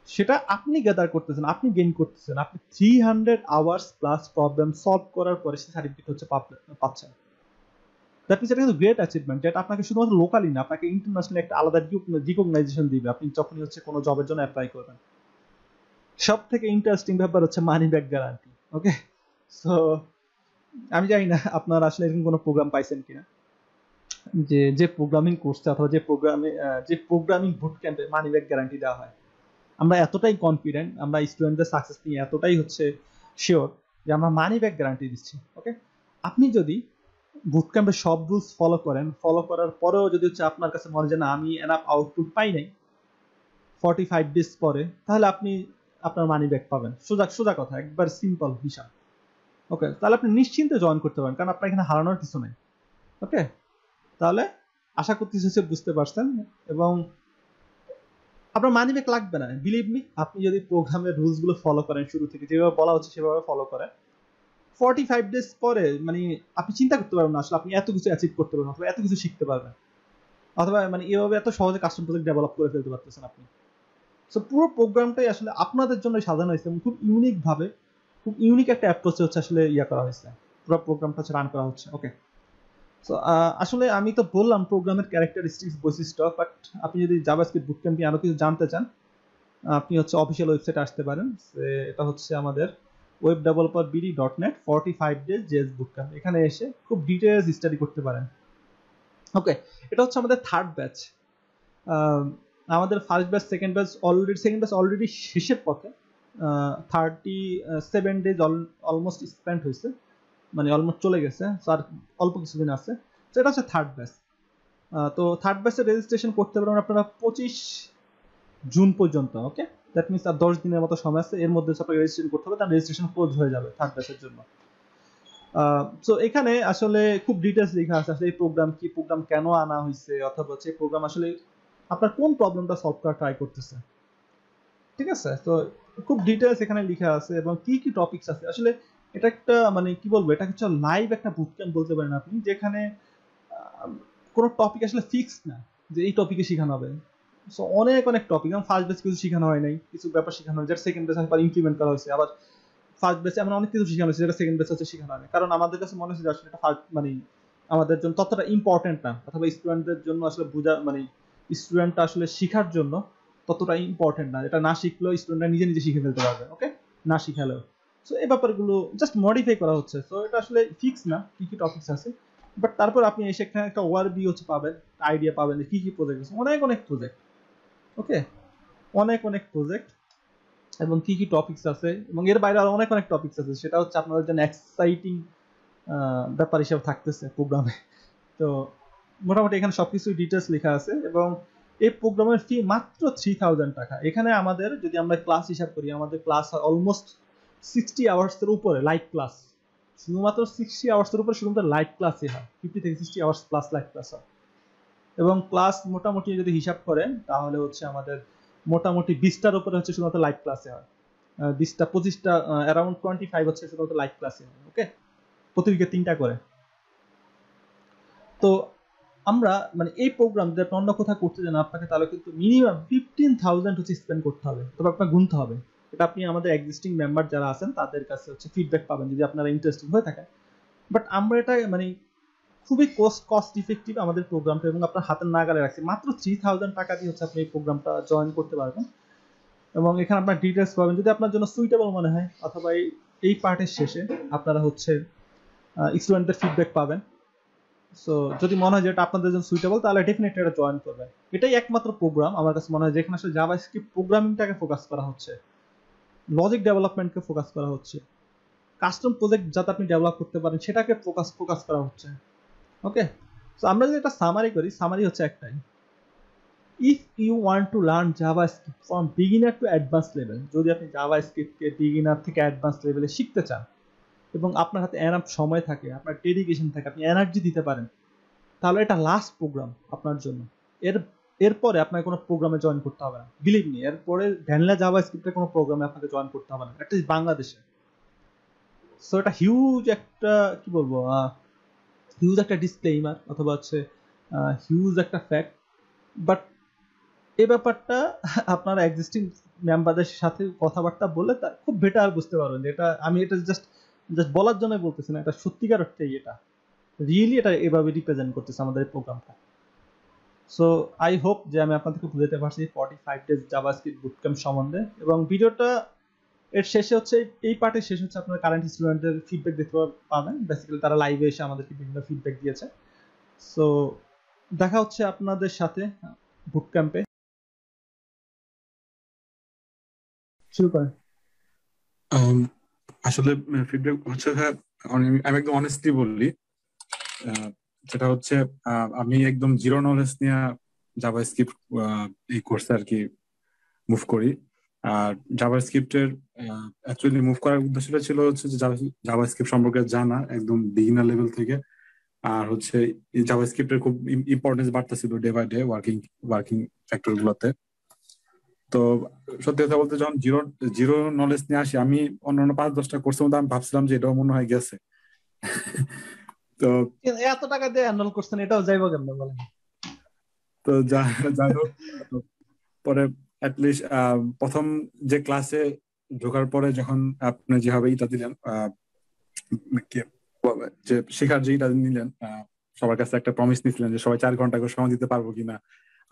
সেটা আপনি গ্যাদার করতেছেন, আপনি গেইন করতেছেন, আপনি 300 আওয়ার্স প্লাস প্রবলেম সলভ করার পরে সেই সার্টিফিকেট হচ্ছে পাচ্ছেন। দ্যাট মিনস এটা কিন্তু গ্রেট অ্যাচিভমেন্ট, যেটা আপনাকে শুধুমাত্র লোকালি না, আপনাকে ইন্টারন্যাশনালি একটা আলাদা রিকগনাইজেশন দিবে আপনি যখনই হচ্ছে কোনো জবের জন্য অ্যাপ্লাই করবেন। সব থেকে ইন্টারেস্টিং ব্যাপার হচ্ছে মানি ব্যাক গ্যারান্টি। ওকে, সো আমি জানি না আপনারা আসলে এরকম কোনো প্রোগ্রাম পাইছেন কিনা যে প্রোগ্রামিং কোর্সে অথবা যে প্রোগ্রামিং বুট ক্যাম্পে মানি ব্যাক গ্যারান্টি দেওয়া হয়। আমরা এতটাই কনফিডেন্ট, আমরা স্টুডেন্টদের সাকসেস নিয়ে এতটাই হচ্ছে শিওর যে আমরা মানি ব্যাক গ্যারান্টি দিচ্ছি। ওকে, আপনি যদি বুট ক্যাম্পের সব রুলস ফলো করার পরেও যদি হচ্ছে আপনার কাছে মনে হয় না আমি এনাফ আউটপুট পাই নাই 45 ডেজ পরে, তাহলে আপনি আপনার মানি ব্যাক পাবেন। সোজা কথা, একবার সিম্পল হিসাব। ওকে, তাহলে আপনি নিশ্চিন্তে জয়েন করতে পারেন, কারণ আপনার এখানে হারানোর কিছু নেই। ওকে, তাহলে আশা করতেছি হচ্ছে বুঝতে পারছেন। এবং আপনার মানি ব্যাক লাগবে না, বিলিভ মি, আপনি যদি প্রোগ্রামের রুলস গুলো ফলো করেন, শুরু থেকে যেভাবে বলা হচ্ছে সেভাবে ফলো করেন, 45 ডেজ পরে আপনি চিন্তা করতে পারবেন না আসলে আপনি এত কিছু অ্যাচিভ করতে পারবেন অথবা এত কিছু শিখতে পারবেন অথবা এভাবে এত সহজে কাস্টম প্রজেক্ট ডেভেলপ করে ফেলতে পারতেছেন আপনি। সো পুরো প্রোগ্রামটাই আসলে আপনাদের জন্য সাজানো হয়েছে এবং খুব ইউনিক একটা অ্যাপ্রোচে হচ্ছে আসলে করা হয়েছে, পুরো প্রোগ্রামটা হচ্ছে রান করা হচ্ছে। ওকে, সো আসলে আমি তো বললাম প্রোগ্রামের ক্যারেক্টারিস্টিক্স, বৈশিষ্ট্য, বাট আপনি যদি জাভাস্ক্রিপ্ট বুটক্যাম্প নিয়ে আরো কিছু জানতে চান, আপনি হচ্ছে অফিসিয়াল ওয়েবসাইটে আসতে পারেন। এটা হচ্ছে আমাদের webdeveloperbd.net 45 days JS বুটক্যাম্প। এখানে এসে খুব ডিটেইলস স্টাডি করতে পারেন। ওকে, এটা হচ্ছে আমাদের থার্ড ব্যাচ। আমাদের first batch second batch already শেষের পথে। 37 days অলমোস্ট স্পেন্ড হয়েছে, অলমোস্ট চলে গেছে, আর অল্প কিছুদিন আছে। তো এটা হচ্ছে থার্ড ব্যাচ। তো থার্ড ব্যাচের রেজিস্ট্রেশন করতে পারবেন আপনারা 25 জুন পর্যন্ত। ওকে, দ্যাট মিনস আর 10 দিনের মতো সময় আছে, এর মধ্যে আপনাকে রেজিস্ট্রেশন করতে হবে, তার রেজিস্ট্রেশন ক্লোজ হয়ে যাবে থার্ড ব্যাচের জন্য। সো এখানে আসলে খুব ডিটেইলস লেখা আছে আসলে এই প্রোগ্রাম কি, প্রোগ্রাম কেন আনা হয়েছে, অথবা হচ্ছে এই প্রোগ্রাম আসলে আপনার কোন প্রবলেমটা সলভ করা ট্রাই করতেছে। ঠিক আছে, তো খুব ডিটেইলস এখানে লেখা আছে এবং কি কি টপিকস আছে। আসলে এটা একটা কি বলবো, এটা হচ্ছে লাইভ একটা বুটক্যাম্প বলতে পারেন আপনি, যেখানে কোনো টপিক আসলে ফিক্সড না যে এই টপিকে শেখানো হবে। সো অনেক টপিক, যেমন ফার্স্ট বেস কিছু শেখানো হয় নাই, কিছু ব্যাপার শেখানো হয় যেটা সেকেন্ড বেস আবার ইমপ্লিমেন্ট করা হয়েছে, আবার ফার্স্ট বেসে এমন অনেক কিছু শেখানো হয়েছে যেটা সেকেন্ড বেসে হচ্ছে শেখানো হয়, কারণ আমাদের কাছে মনে হচ্ছে যে আসলে এটা আমাদের জন্য ততটা ইম্পর্টেন্ট না, অথবা স্টুডেন্টদের জন্য আসলে স্টুডেন্টটা আসলে শেখার জন্য ততটা ইম্পর্টেন্ট না, এটা না শিখলেও স্টুডেন্টরা নিজে শিখে ফেলতে পারবে। ওকে, না শিখালেও। সো এই ব্যাপারগুলো জাস্ট মডিফাই করা হচ্ছে। সো এটা আসলে ফিক্স না কি কি টপিকস আছে, বাট তারপর আপনি সেখানে একটা ওভারভিউ হচ্ছে পাবেন, আইডিয়া পাবেন যে কি কি প্রজেক্ট আছে, অনেক প্রজেক্ট। ওকে, অনেক প্রজেক্ট এবং কি কি টপিকস আছে, এবং এর বাইরে আরো অনেক টপিকস আছে, সেটা হচ্ছে আপনাদের জন্য এক্সাইটিং ব্যাপার হিসেবে থাকতেছে প্রোগ্রামে। তো মোটামুটি এখানে সবকিছু ডিটেলস লেখা আছে এবং এই প্রোগ্রামের ফি মাত্র 3000 টাকা। এখানে আমাদের যদি আমরা ক্লাস হিসাব করি, আমাদের ক্লাস অলমোস্ট 60 আওয়ার্সের উপরে লাইভ ক্লাস, শুধুমাত্র 60 আওয়ার্সের উপরে শুধুমাত্র লাইভ ক্লাসই হয়, 50 থেকে 60 আওয়ার্স প্লাস লাইভ ক্লাস হয়। এবং ক্লাস মোটামুটি যদি হিসাব করেন তাহলে হচ্ছে আমাদের মোটামুটি 20টার উপরে হচ্ছে শুধুমাত্র লাইভ ক্লাসে হয়, 20টা 25টা অ্যারাউন্ড 25 হচ্ছে শুধুমাত্র লাইভ ক্লাসে হয়। ওকে, প্রতি উইকে 3টা করে। তো আমরা মানে এই প্রোগ্রাম যদি আপনি অন্য কোথাও করতে যান আপনাকে, তাহলে কিন্তু মিনিমাম 15,000 হচ্ছে স্পেন্ড করতে হবে, তবে আপনার গুনতে হবে। এটা আপনি আমাদের এক্সিস্টিং মেম্বার যারা আছেন তাদের কাছে হচ্ছে ফিডব্যাক পাবেন যদি আপনারা ইন্টারেস্টেড হয়ে থাকেন। বাট আমরা এটা মানে খুবই কস্ট ইফেক্টিভ আমাদের প্রোগ্রামটা, এবং আপনার হাতের নাগালে রাখছি। মাত্র 3000 টাকা দিয়ে হচ্ছে আপনি এই প্রোগ্রামটা জয়েন করতে পারবেন এবং এখানে আপনার ডিটেলস পাবেন যদি আপনার জন্য সুইটেবল মনে হয়, অথবা এই পার্টের শেষে আপনারা হচ্ছে স্টুডেন্টদের ফিডব্যাক পাবেন। সো যদি মনে হয় যে এটা আপনাদের জন্য সুইটেবল তাহলে ডেফিনেটলি এটা জয়েন করবেন। এটাই একমাত্র প্রোগ্রাম আমার কাছে মনে হয় যেখানে আসলে জাভাস্ক্রিপ্ট প্রোগ্রামিংটাকে ফোকাস করা হচ্ছে, লজিক ডেভেলপমেন্টকে ফোকাস করা হচ্ছে, কাস্টম প্রজেক্ট যাতে আপনি ডেভেলপ করতে পারেন সেটাকে ফোকাস করা হচ্ছে। ওকে, সো আমরা যদি একটা সামারি করি, সামারি হচ্ছে একটাই, if you want to learn JavaScript from beginner to advance level, যদি আপনি জাভাস্ক্রিপ্টকে বিগিনার থেকে অ্যাডভান্স লেভেলে শিখতে চান এবং আপনার হাতে এনাফ সময় থাকে, আপনার ডেডিকেশন থাকে, আপনি এনার্জি দিতে পারেন, তাহলে এটা লাস্ট প্রোগ্রাম আপনার জন্য। এর এরপরে আপনাকে কোনো প্রোগ্রামে জয়েন করতে হবে না, বিলিভ মি। এরপরে ভ্যানিলা জাভাস্ক্রিপ্টের কোনো প্রোগ্রামে আপনাকে জয়েন করতে হবে না, অ্যাটলিস্ট বাংলাদেশে। সো এটা হিউজ একটা কি বলবো, হিউজ একটা ডিসক্লেইমার অথবা হচ্ছে হিউজ একটা ফ্যাক্ট। বাট এই ব্যাপারটা আপনারা এক্সিস্টিং মেম্বারদের সাথে কথাবার্তা বললে তার খুব বেটার বুঝতে পারবেন যে এটা আমি এটা জাস্ট জাস্ট বলার জন্য বলতেছি না, এটা সত্যিকার অর্থেই এটা রিয়েলি এটা এভাবে রিপ্রেজেন্ট করতেছে আমাদের এই প্রোগ্রামটা। সো আই হোপ যে আমি আপনাদেরকে বুঝাতে পারছি 45 ডেজ জাভাস্ক্রিপ্ট বুটক্যাম্প সম্বন্ধে। এবং ভিডিওটা এর শেষে হচ্ছে, এই পার্টের শেষে হচ্ছে আপনারা কারেন্ট স্টুডেন্টদের ফিডব্যাক দেখতে পাবেন। বেসিক্যালি তারা লাইভে এসে আমাদেরকে বিভিন্ন ফিডব্যাক দিয়েছে। সো দেখা হচ্ছে আপনাদের সাথে বুটক্যাম্পে। শুরু করেন। আসলে ফিডব্যাক হচ্ছে, হ্যাঁ, আমি একদম অনেস্টলি বললি, যেটা হচ্ছে আমি একদম জিরো নলেজ নিয়ে জাভাস্ক্রিপ্ট এই কোর্সে আর কি মুভ করি। আর জাভাস্ক্রিপ্টের অ্যাকচুয়ালি মুভ করার উদ্দেশ্যটা ছিল হচ্ছে যে জাভাস্ক্রিপ্ট সম্পর্কে জানা একদম বিগিনার লেভেল থেকে। আর হচ্ছে জাভাস্ক্রিপ্টের খুব ইম্পর্টেন্স বাড়তেছিল day by day working factor গুলোতে। তো সত্যি কথা বলতে যখন জিরো জিরো নলেজ নিয়ে আসি, আমি অন্যান্য 5-10টা কোর্সের মধ্যে আমি ভাবছিলাম যে এটাও মনে হয় গেছে। তো এত টাকা দিয়ে এনরোল করছেন, এটাও যাইবো কেমনে বলেন? তো যাই হোক, পরে অ্যাটলিস্ট প্রথম যে ক্লাসে ঢোকার পরে যখন আপনি যেভাবে ইটা দিলেন, যে শেখার যে ইটা নিলেন, সবার কাছে একটা প্রমিস নিছিলেন যে সবাই 4 ঘন্টা করে সময় দিতে পারবো কিনা,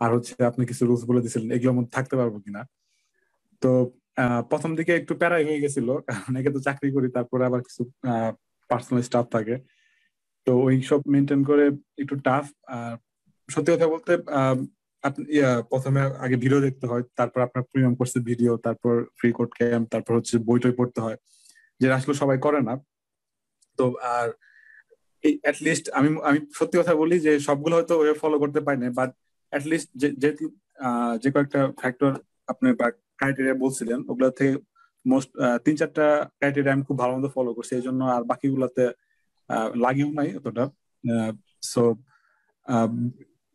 আর হচ্ছে আপনি কিছু রুলস বলে দিছিলেন এগুলোর মধ্যে থাকতে পারবো কিনা। তো প্রথম দিকে একটু প্যারাই হয়ে গেছিল, কারণ একে তো চাকরি করি, তারপরে আবার কিছু পার্সোনাল স্টাফ থাকে, তো ওই সব মেনটেন করে একটু টাফ। আর সত্যি কথা বলতে আপনি প্রথমে আগে ভিডিও দেখতে হয়, তারপর আপনার প্রিমিয়াম কোর্সের ভিডিও, তারপর ফ্রি কোড ক্যাম্প, তারপর হচ্ছে বই টই পড়তে হয়, যেটা আসলে সবাই করে না। তো আর এই অ্যাটলিস্ট আমি আমি সত্যি কথা বলি যে সবগুলো হয়তো ওয়ে ফলো করতে পারি না, বাট অ্যাটলিস্ট যে কয়েকটা ফ্যাক্টর আপনি বা ক্রাইটেরিয়া বলছিলেন ওগুলো থেকে মোস্ট 3-4টা ক্রাইটেরিয়া আমি খুব ভালো মতো ফলো করছি, এই জন্য আর বাকিগুলোতে লাগেও নাই অতটা। সো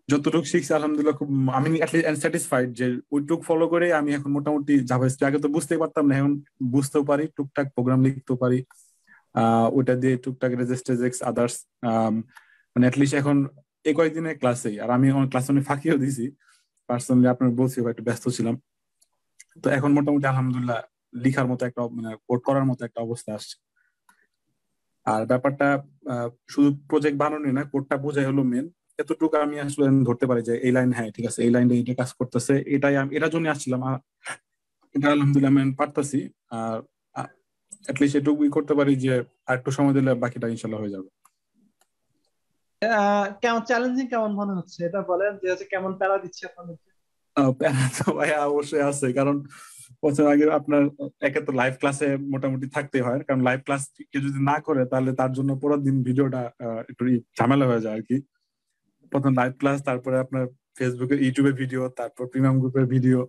যতটুকু শিখছি আলহামদুলিল্লাহ খুব, আমি অ্যাটলিস্ট স্যাটিসফাইড যে ওইটুক ফলো করে আমি এখন মোটামুটি জাভাস্ক্রিপ্ট, আগে তো বুঝতেই পারতাম না, এখন বুঝতেও পারি, টুকটাক প্রোগ্রাম লিখতেও পারি, ওইটা দিয়ে টুকটাক রেজিস্ট্রেজেক্স আদার্স, মানে অ্যাটলিস্ট এখন এই কয়েকদিনের ক্লাসেই, আর আমি ক্লাসে অনেক ফাঁকিও দিছি পার্সোনালি, আপনার বলছি একটু ব্যস্ত ছিলাম। তো এখন মোটামুটি আলহামদুলিল্লাহ লিখার মতো একটা মানে কোড করার মতো একটা অবস্থা আসছে। আর ব্যাপারটা শুধু প্রজেক্ট বানানো না, কোডটা বোঝাই হলো মেন। এতটুকু আমি আসলে ধরতে পারি যে এই লাইন, হ্যাঁ ঠিক আছে, এই লাইনে এটা কাজ করতেছে, এটাই আমি এটার জন্য আসছিলাম, এটা আলহামদুলিল্লাহ আমি পারতাছি। আর অ্যাটলিস্ট এটুকুই করতে পারি যে আর একটু সময় দিলে বাকিটা ইনশাল্লাহ হয়ে যাবে। কেমন চ্যালেঞ্জিং কেমন মনে হচ্ছে এটা বলেন, যে হচ্ছে কেমন প্যারা দিচ্ছে আপনাদেরকে? প্যারা তো ভাইয়া অবশ্যই আছে, কারণ প্রথমে আগে আপনার একে তো লাইভ ক্লাসে মোটামুটি থাকতে হয়, কারণ লাইভ ক্লাস কেউ যদি না করে তাহলে তার জন্য পুরো দিন ভিডিওটা একটু ঝামেলা হয়ে যায় আর কি। প্রথম লাইভ ক্লাস, তারপরে আপনার ফেসবুকে ইউটিউবে ভিডিও, তারপর প্রিমিয়াম গ্রুপের ভিডিও,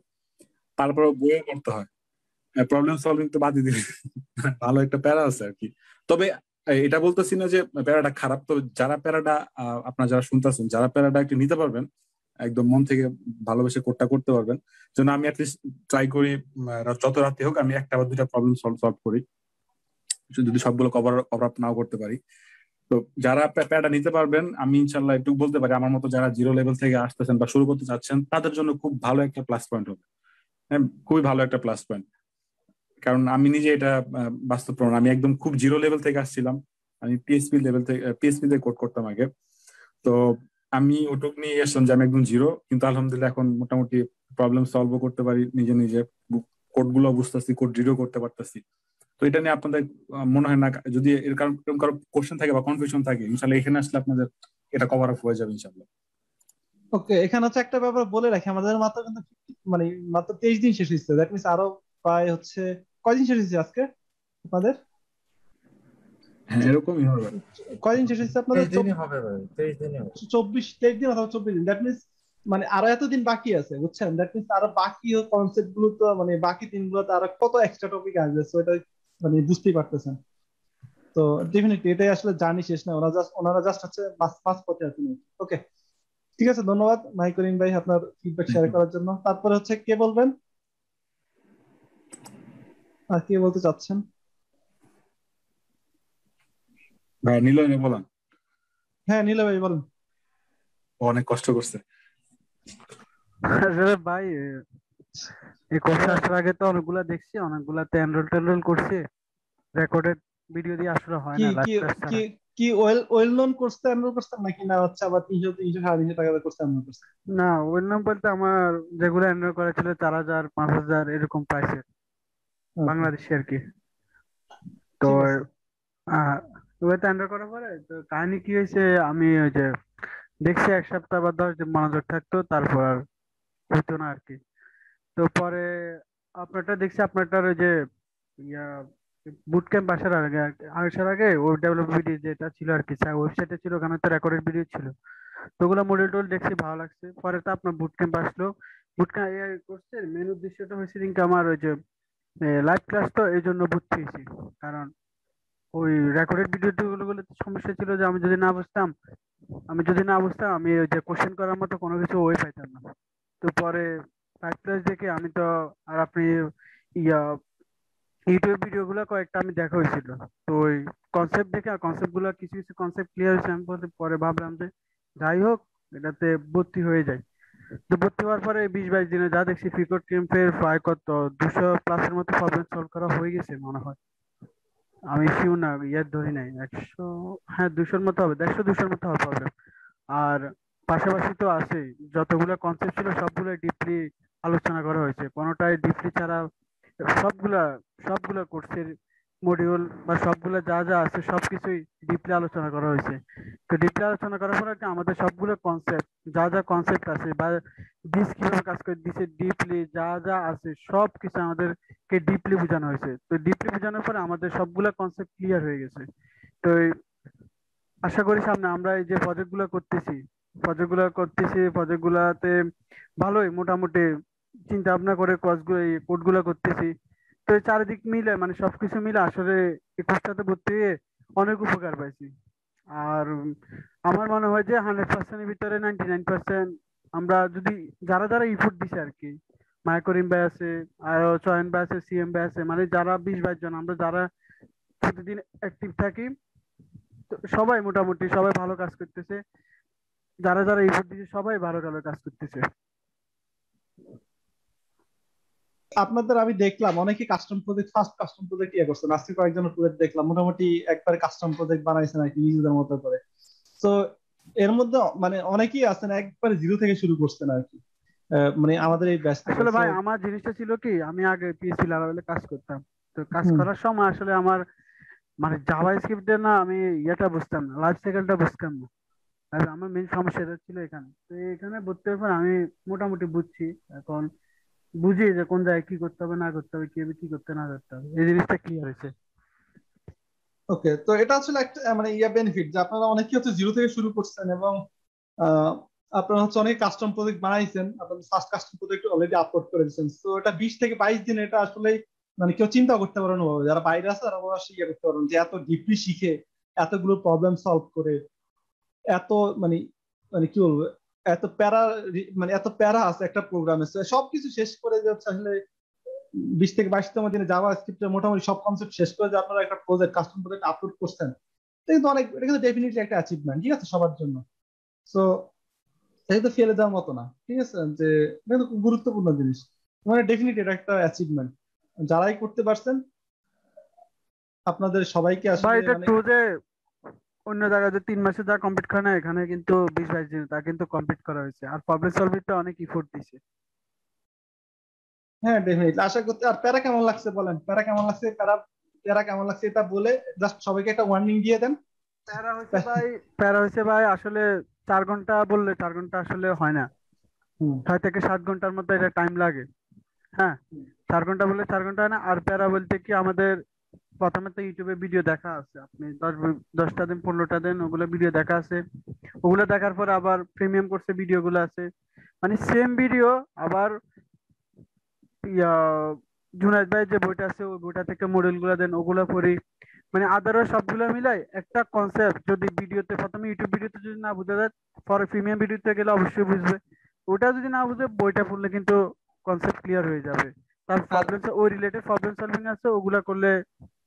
তারপরে বইও পড়তে হয়। প্রবলেম সলভিং তো বাদই দিলে ভালো একটা প্যারা আছে আর কি। তবে এটা বলতেছি না যে প্যারাটা খারাপ, তবে যারা প্যারাটা আপনারা যারা শুনতেছেন, যারা প্যারাটা একটু নিতে পারবেন, একদম মন থেকে ভালোবেসে কোডটা করতে পারবেন, যেন আমি অ্যাটলিস্ট ট্রাই করি যত রাতে হোক আমি একটা বা দুইটা প্রবলেম সলভ করি, যদি সবগুলো কভার আপ নাও করতে পারি। তো যারা প্যারাটা নিতে পারবেন, আমি ইনশাল্লাহ একটু বলতে পারি আমার মতো যারা জিরো লেভেল থেকে আসতেছেন বা শুরু করতে চাচ্ছেন, তাদের জন্য খুব ভালো একটা প্লাস পয়েন্ট হবে। হ্যাঁ, খুবই ভালো একটা প্লাস পয়েন্ট। কারণ আমি নিজে এটা বাস্তব প্রমাণ, আমি একদম খুব জিরো লেভেল থেকে আসছিলাম। আমি পিএইচপি লেভেল থেকে পিএইচপি তে কোড করতাম আগে। তো আমি ওটুক নিয়ে আসলাম যে আমি একদম জিরো, কিন্তু আলহামদুলিল্লাহ এখন মোটামুটি প্রবলেম সলভও করতে পারি নিজে নিজে, কোড গুলো বুঝতেছি, কোড রিডও করতে পারতেছি। তো এটা নিয়ে আপনাদের মনে হয় না, যদি এর কারণ কারো কোশ্চেন থাকে বা কনফিউশন থাকে, ইনশাল্লাহ এখানে আসলে আপনাদের এটা কভার আপ হয়ে যাবে ইনশাল্লাহ। ওকে, এখানে হচ্ছে একটা ব্যাপার বলে রাখি, আমাদের মাত্র কিন্তু মানে মাত্র 23 দিন শেষ হয়েছে, দ্যাট মিনস আরো প্রায় হচ্ছে কয়দিন শেষ হয়েছে আজকে আপনাদের? হ্যাঁ, এরকমই হবে। কয়দিন শেষ হয়েছে আপনাদের? 23 দিনই হবে ভাই, 23 দিনই হবে। 23 দিন অথবা 24 দিন, দ্যাট মিনস মানে আরো এতদিন বাকি আছে, বুঝছেন? দ্যাট মিনস আরো বাকি কনসেপ্ট গুলো তো মানে বাকি দিনগুলোতে আরো কত এক্সট্রা টপিক আসবে, সো এটা মানে বুঝতেই পারতেছেন। তো ডেফিনেটলি এটাই আসলে জার্নি শেষ না, ওনারা জাস্ট হচ্ছে মাঝ পথে আছেন। ওকে, ঠিক আছে, ধন্যবাদ মাইকরিন ভাই আপনার ফিডব্যাক শেয়ার করার জন্য। তারপরে হচ্ছে কে বলবেন, আর কে বলতে চাচ্ছেন? ভাই নিলয় বলেন। হ্যাঁ, নীলা ভাই বলেন। ও অনেক কষ্ট করছে। আসলে ভাই এই কোর্সে আসার আগে তো অনেকগুলা দেখছি, অনেকগুলাতে এনরোল টেনরোল করছি, রেকর্ডেড ভিডিও দিয়ে আসলে হয় কি না লাইভ কি ক্লাস কি ছাড়া। কি well well known course enroll করছেন নাকি, না হচ্ছে আবার 300 300 350 টাকা দিয়ে কোর্স এনরোল করছেন? না, ওই নাম বলতে আমার যেগুলো এনরোল করা ছিল 4,000 5,000 এরকম প্রাইসের, ওকে, বাংলাদেশি আর কি। তো ঠিক আছে। ওইটা এনরোল করার পরে তো কাহিনী কি হয়েছে, আমি ওই যে দেখছি 1 সপ্তাহ বা 10 দিন মনোযোগ থাকতো, তারপর আর হতো না আর কি। তো পরে আপনারটা দেখছি, আপনারটার ওই যে ইয়া বুট ক্যাম্প আসার আগে ওয়েব ডেভেলপ ভিডিও যেটা ছিল আর কি, ওয়েবসাইটে ছিল, ওখানে তো রেকর্ডেড ভিডিও ছিল। তো ওগুলো মডেল টোল দেখছি, ভালো লাগছে। পরে তো আপনার বুট ক্যাম্প আসলো। বুট ক্যাম্প কোর্সের মেন উদ্দেশ্যটা হয়েছে কিন্তু আমার ওই যে লাইভ ক্লাস, তো এই জন্য ভর্তি হয়েছি। কারণ ওই রেকর্ডেড ভিডিও গুলো সমস্যা ছিল যে আমি যদি না বুঝতাম আমি ওই যে কোশ্চেন করার মতো কোনো কিছু ওয়ে পাইতাম না। তো পরে লাইভ ক্লাস দেখে আমি তো, আর আপনি ইয়া ইউটিউব ভিডিও গুলো কয়েকটা আমি দেখা হয়েছিল, তো ওই কনসেপ্ট দেখে আর কনসেপ্ট গুলো কিছু কিছু কনসেপ্ট ক্লিয়ার হয়েছে, আমি পরে ভাবলাম যে যাই হোক এটাতে ভর্তি হয়ে যায়। তো ভর্তি হওয়ার পরে 20-22 দিনে যা দেখছি ফ্রিকোড ক্যাম্পের প্রায় কত 200 প্লাসের মতো প্রবলেম সলভ করা হয়ে গেছে মনে হয়। আমি শিওর না, ইয়ার ধরি নাই 100, হ্যাঁ 200-র মতো হবে, 150-200-র মতো হবে প্রবলেম। আর পাশাপাশি তো আছে, যতগুলো কনসেপ্ট ছিল সবগুলো ডিপলি আলোচনা করা হয়েছে, কোনোটাই ডিপলি ছাড়া সবগুলা সবগুলা কোর্সের মডিউল বা সবগুলা যা যা আছে সবকিছুই ডিপলি আলোচনা করা হয়েছে। তো ডিপলি আলোচনা করার পরে কি আমাদের সবগুলো কনসেপ্ট, যা যা কনসেপ্ট আছে বা দিস কিভাবে কাজ করে দিছে, ডিপলি যা যা আছে সবকিছু আমাদেরকে ডিপলি বোঝানো হয়েছে। তো ডিপলি বোঝানোর পরে আমাদের সবগুলা কনসেপ্ট ক্লিয়ার হয়ে গেছে। তো আশা করি সামনে আমরা এই যে প্রজেক্ট গুলাতে ভালোই মোটামুটি চিন্তা ভাবনা করে কোড গুলা করতেছি। তো এই চারিদিক মিলে মানে সবকিছু মিলে আসলে এই কোর্সটাতে ভর্তি হয়ে অনেক উপকার পাইছি। আর আমার মনে হয় যে 100%-এর ভিতরে 99% আমরা যদি যারা যারা ইফোর্ট দিছে আর কি, মায়াকরিম ভাই আছে, আর চয়ন ভাই আছে, সিএম ভাই আছে, মানে যারা 20-22 জন আমরা যারা প্রতিদিন অ্যাক্টিভ থাকি, তো সবাই মোটামুটি সবাই ভালো কাজ করতেছে। যারা যারা ইফোর্ট দিচ্ছে সবাই ভালো ভালো কাজ করতেছে। আপনাদের আমি দেখলাম অনেকে custom project, first custom project ইয়ে করছেন, আজকে কয়েকজনের প্রজেক্ট দেখলাম মোটামুটি একবারে কাস্টম প্রজেক্ট বানাইছেন আর কি নিজেদের মতো করে। তো এর মধ্যে মানে অনেকেই আছেন একবারে জিরো থেকে শুরু করছেন আর কি, মানে আমাদের এই ব্যাচ থেকে। আসলে সো ভাই আমার জিনিসটা ছিল কি, আমি আগে পিএসসি লারাবেলে কাজ করতাম। তো কাজ করার সময় আসলে আমার মানে জাভা স্ক্রিপ্টের না আমি ইয়েটা বুঝতাম না, লাইফ সাইকেলটা বুঝতাম না। আর আমার মেন সমস্যা এটা ছিল এখানে। তো এখানে ভর্তি হওয়ার পর আমি মোটামুটি বুঝছি এখন, বুঝি যে কোন জায়গায় কি করতে হবে না করতে হবে, কিভাবে কি করতে না করতে হবে, এই জিনিসটা ক্লিয়ার হয়েছে। ওকে, তো এটা আসলে একটা মানে ইয়া বেনিফিট যে আপনারা অনেকেই হচ্ছে জিরো থেকে শুরু করছেন এবং আহ, আপনারা হচ্ছে অনেক কাস্টম প্রজেক্ট বানাইছেন, আপনাদের first custom project already upload করে দিয়েছেন। তো এটা 20 থেকে 22 দিন, এটা আসলে মানে কেউ চিন্তা করতে পারে না, যারা বাইরে আছে তারা ওরা শিখে করতে পারেন যে এত ডিপলি শিখে এতগুলো প্রবলেম সলভ করে এত মানে মানে কি বলবো, এত প্যারা, মানে এত প্যারা আছে একটা প্রোগ্রামে, সবকিছু শেষ করে যে হচ্ছে আসলে 20 থেকে 22তম দিনে জাভা স্ক্রিপ্টের মোটামুটি সব কনসেপ্ট শেষ করে যে আপনারা একটা প্রজেক্ট, কাস্টম প্রজেক্ট আপলোড করছেন, এটা কিন্তু অনেক, এটা কিন্তু ডেফিনেটলি একটা অ্যাচিভমেন্ট, ঠিক আছে, সবার জন্য। সো এটা তো ফেলে দেওয়ার মতো না, ঠিক আছে, যে এটা তো খুব গুরুত্বপূর্ণ জিনিস, মানে ডেফিনেটলি এটা একটা অ্যাচিভমেন্ট যারাই করতে পারছেন, আপনাদের সবাইকে ভাই আসলে এটা মানে। টু যে অন্য জায়গায় যে 3 মাসে যা কমপ্লিট করে না, এখানে কিন্তু 20-22 দিন তা কিন্তু কমপ্লিট করা হয়েছে, আর প্রবলেম সলভিংটা অনেক ইফোর্ট দিছে। হ্যাঁ ডেফিনেটলি, আশা করতে। আর প্যারা কেমন লাগছে বলেন, প্যারা কেমন লাগছে, প্যারা প্যারা কেমন লাগছে এটা বলে জাস্ট সবাইকে একটা ওয়ার্নিং দিয়ে দেন। প্যারা হয়েছে ভাই, প্যারা হয়েছে ভাই আসলে 4 ঘন্টা বললে 4 ঘন্টা আসলে হয় না, হুম 6 থেকে 7 ঘন্টার মধ্যে এটা টাইম লাগে। হ্যাঁ, 4 ঘন্টা বললে 4 ঘন্টা হয় না। আর প্যারা বলতে কি, আমাদের প্রথমে তো ইউটিউবে ভিডিও দেখা আছে, আপনি 10টা দিন 15টা দিন ওগুলো ভিডিও দেখা আছে, ওগুলো দেখার পর আবার প্রিমিয়াম কোর্সে ভিডিও গুলো আছে, মানে সেম ভিডিও আবার ইয়া জুনায়েদ ভাই যে বইটা আছে ওই বইটা থেকে মডেল গুলা দেন, ওগুলা পড়ি, মানে আদারও সবগুলো মিলাই একটা কনসেপ্ট যদি ভিডিওতে, প্রথমে ইউটিউব ভিডিওতে যদি না বুঝা যায়, পরে প্রিমিয়াম ভিডিওতে গেলে অবশ্যই বুঝবে। ওটা যদি না বুঝে বইটা পড়লে কিন্তু কনসেপ্ট ক্লিয়ার হয়ে যাবে। তার আর প্রবলেম, ওই রিলেটেড প্রবলেম সলভিং আছে, ওগুলা করলে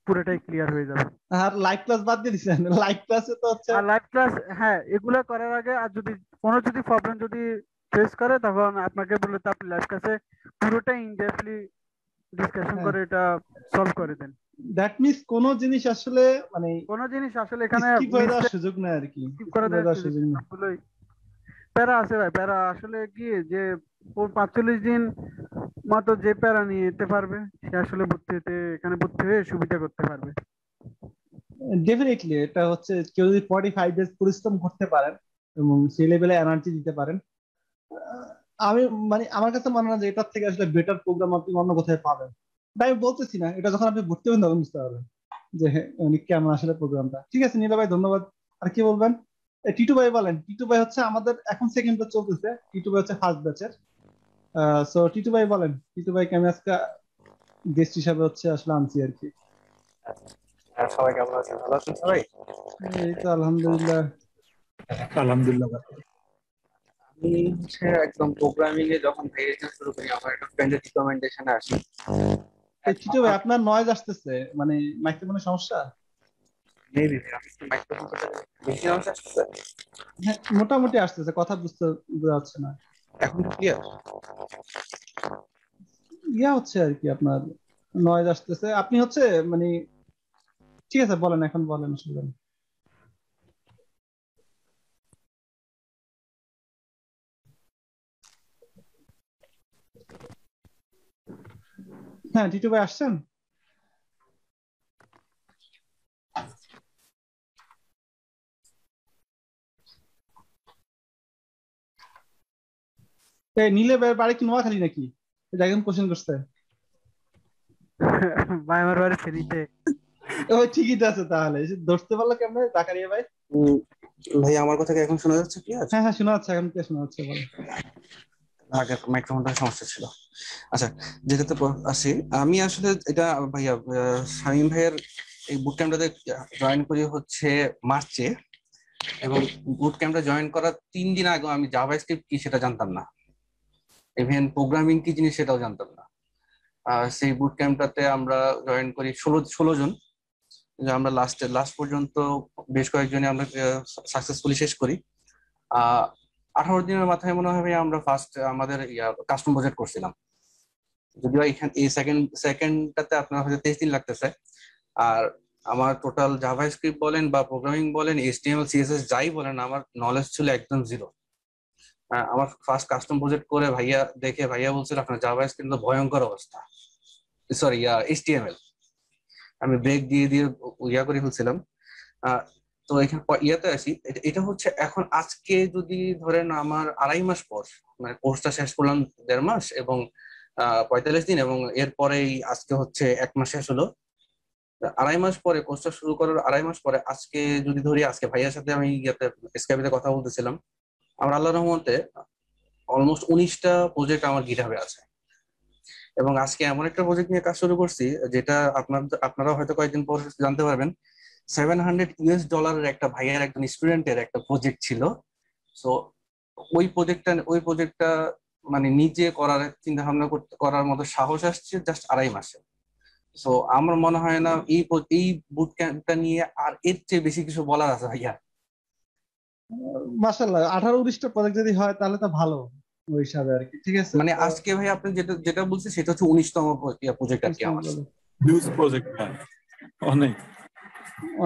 পুরোটাই ক্লিয়ার হয়ে যাবে। আর লাইভ ক্লাস বাদ দিয়ে দিচ্ছেন, লাইভ ক্লাসে তো হচ্ছে। আর লাইভ ক্লাস, হ্যাঁ এগুলা করার আগে আর যদি কোনো যদি প্রবলেম যদি ফেস করে, তখন আপনাকে বলে তো আপনি লাইভ ক্লাসে পুরোটা ইন ডেপথলি ডিসকাশন হ্যাঁ, করে এটা সলভ করে দেন। দ্যাট মিনস কোন জিনিস আসলে মানে কোনো জিনিস আসলে এখানে স্কিপ হয়ে যাওয়ার মিসটেক সুযোগ নাই আর কি, করা স্কিপ হয়ে দেওয়ার যাওয়ার সুযোগ সুযোগ নেই, নেই। সবগুলোই প্যারা আছে ভাই। প্যারা আসলে কি যে 45 দিন মতো যে প্যারা নিয়ে যেতে পারবে, সে আসলে ভর্তি হতে, এখানে ভর্তি হয়ে সুবিধা করতে পারবে। ডেফিনেটলি এটা হচ্ছে কেউ যদি 45 ডেজ পরিশ্রম করতে পারেন এবং সেই লেভেলে এনার্জি দিতে পারেন, আহ, আমি মানে আমার কাছে মনে হয় যে এটার থেকে আসলে বেটার প্রোগ্রাম আপনি অন্য কোথায় পাবেন। তাই আমি বলতেছি না, এটা যখন আপনি ভর্তি হবেন তখন বুঝতে পারবেন যে হ্যাঁ, মানে কেমন আসলে প্রোগ্রামটা। ঠিক আছে নীলা ভাই, ধন্যবাদ। আর কি বলবেন? টিটু ভাই বলেন। টিটু ভাই হচ্ছে আমাদের এখন সেকেন্ড ব্যাচ চলতেছে, টিটু ভাই হচ্ছে ফার্স্ট ব্যাচের। সো টিটু ভাই বলেন, টিটু ভাইকে আমি আজকে গেস্ট হিসাবে হচ্ছে আসলে আনছি আর কি। আর সবাই কেমন আছেন? ভালো আছেন সবাই? এই তো আলহামদুলিল্লাহ। আলহামদুলিল্লাহ। আমি হচ্ছে একদম প্রোগ্রামিং এ যখন ভেরিয়েশন শুরু করি, আমার একটা ফ্রেন্ডের রিকমেন্ডেশনে আসি। এই টিটু ভাই আপনার নয়েজ আসতেছে, মানে মাইক্রোফোনের সমস্যা। মেবি আমি কি মাইক্রোফোন থেকে বেশি আওয়াজ আসছে? হ্যাঁ মোটামুটি আসতেছে, কথা বুঝতে বোঝা যাচ্ছে না। এখন ক্লিয়ার? ইয়া হচ্ছে আর কি, আপনার নয়েজ আসতেছে, আপনি হচ্ছে মানে ঠিক আছে বলেন, এখন বলেন আসলে। হ্যাঁ টিটু ভাই আসছেন? এই নীলে ভাইয়ের বাড়ি কি নোয়াখালী নাকি? এটা একদম কোশ্চেন করছে। ভাই আমার বাড়ি ফেরিতে। ওই ঠিকই তো আছে, তাহলে এসে ধরতে পারলো কেমনে জাকারিয়া ভাই? উম, ভাই আমার কথা কি এখন শোনা যাচ্ছে ক্লিয়ার? হ্যাঁ হ্যাঁ শোনা যাচ্ছে, এখন কে শোনা যাচ্ছে বলেন। আগে মাইক্রোফোনটার সমস্যা ছিল। আচ্ছা, যেটাতে আসি, আমি আসলে এটা ভাইয়া শামীম ভাইয়ের এই বুট ক্যাম্পটাতে জয়েন করি হচ্ছে মার্চে, এবং বুট ক্যাম্পটা জয়েন করার 3 দিন আগে আমি জাভাস্ক্রিপ্ট কি সেটা জানতাম না, ইভেন প্রোগ্রামিং কি জিনিস সেটাও জানতাম না। সেই বুট ক্যাম্পটাতে আমরা জয়েন করি 16 জন, যে আমরা লাস্ট পর্যন্ত বেশ কয়েকজনে আমরা সাকসেসফুলি শেষ করি। 18 দিনের মাথায় মনে হয় আমরা ফার্স্ট আমাদের কাস্টম প্রজেক্ট করছিলাম। যদিও এখানে এই সেকেন্ডটাতে আপনার হয়তো 23 দিন লাগতেছে। আর আমার টোটাল জাভাস্ক্রিপ্ট বলেন বা প্রোগ্রামিং বলেন, এইচটিএমএল সিএসএস যাই বলেন, আমার নলেজ ছিল একদম জিরো। আমার ফার্স্ট কাস্টম প্রজেক্ট করে ভাইয়া বলছিল আপনার জাভাস্ক্রিপ্ট তো ভয়ঙ্কর অবস্থা, সরি এইচটিএমএল। আমি ব্রেক দিয়ে দিয়ে করে ফেলছিলাম। আহ, তো এখানে ইয়াতে আসি, এটা হচ্ছে এখন আজকে যদি ধরেন আমার 2.5 মাস পর, মানে কোর্সটা শেষ করলাম 1.5 মাস এবং 45 দিন, এবং এরপরেই আজকে হচ্ছে 1 মাস শেষ হলো। 2.5 মাস পরে, কোর্সটা শুরু করার 2.5 মাস পরে, আজকে যদি ধরি, আজকে ভাইয়ার সাথে আমি স্কাইপে কথা বলতেছিলাম, আমার আল্লাহর রহমতে অলমোস্ট 19টা প্রজেক্ট আমার গিটহাবে আছে, এবং আজকে এমন একটা প্রজেক্ট নিয়ে কাজ শুরু করছি যেটা আপনারা হয়তো কয়েকদিন পর জানতে পারবেন। $700 একটা ভাইয়ের একজন স্টুডেন্টের একটা প্রজেক্ট ছিল। সো ওই প্রজেক্টটা মানে নিজে করার চিন্তা ভাবনা করার মতো সাহস আসছে জাস্ট 2.5 মাসে। সো আমার মনে হয় না এই বুট ক্যাম্পটা নিয়ে আর এর চেয়ে বেশি কিছু বলার আছে ভাইয়া। মাশাআল্লাহ, 18-19টা প্রজেক্ট যদি হয় তাহলে তো ভালো ওই হিসাবে আর কি। ঠিক আছে, মানে আজকে ভাই আপনি যেটা যেটা বলছেন সেটা হচ্ছে 19তম প্রজেক্ট আর কি আমার। হিউজ প্রজেক্ট, অনেক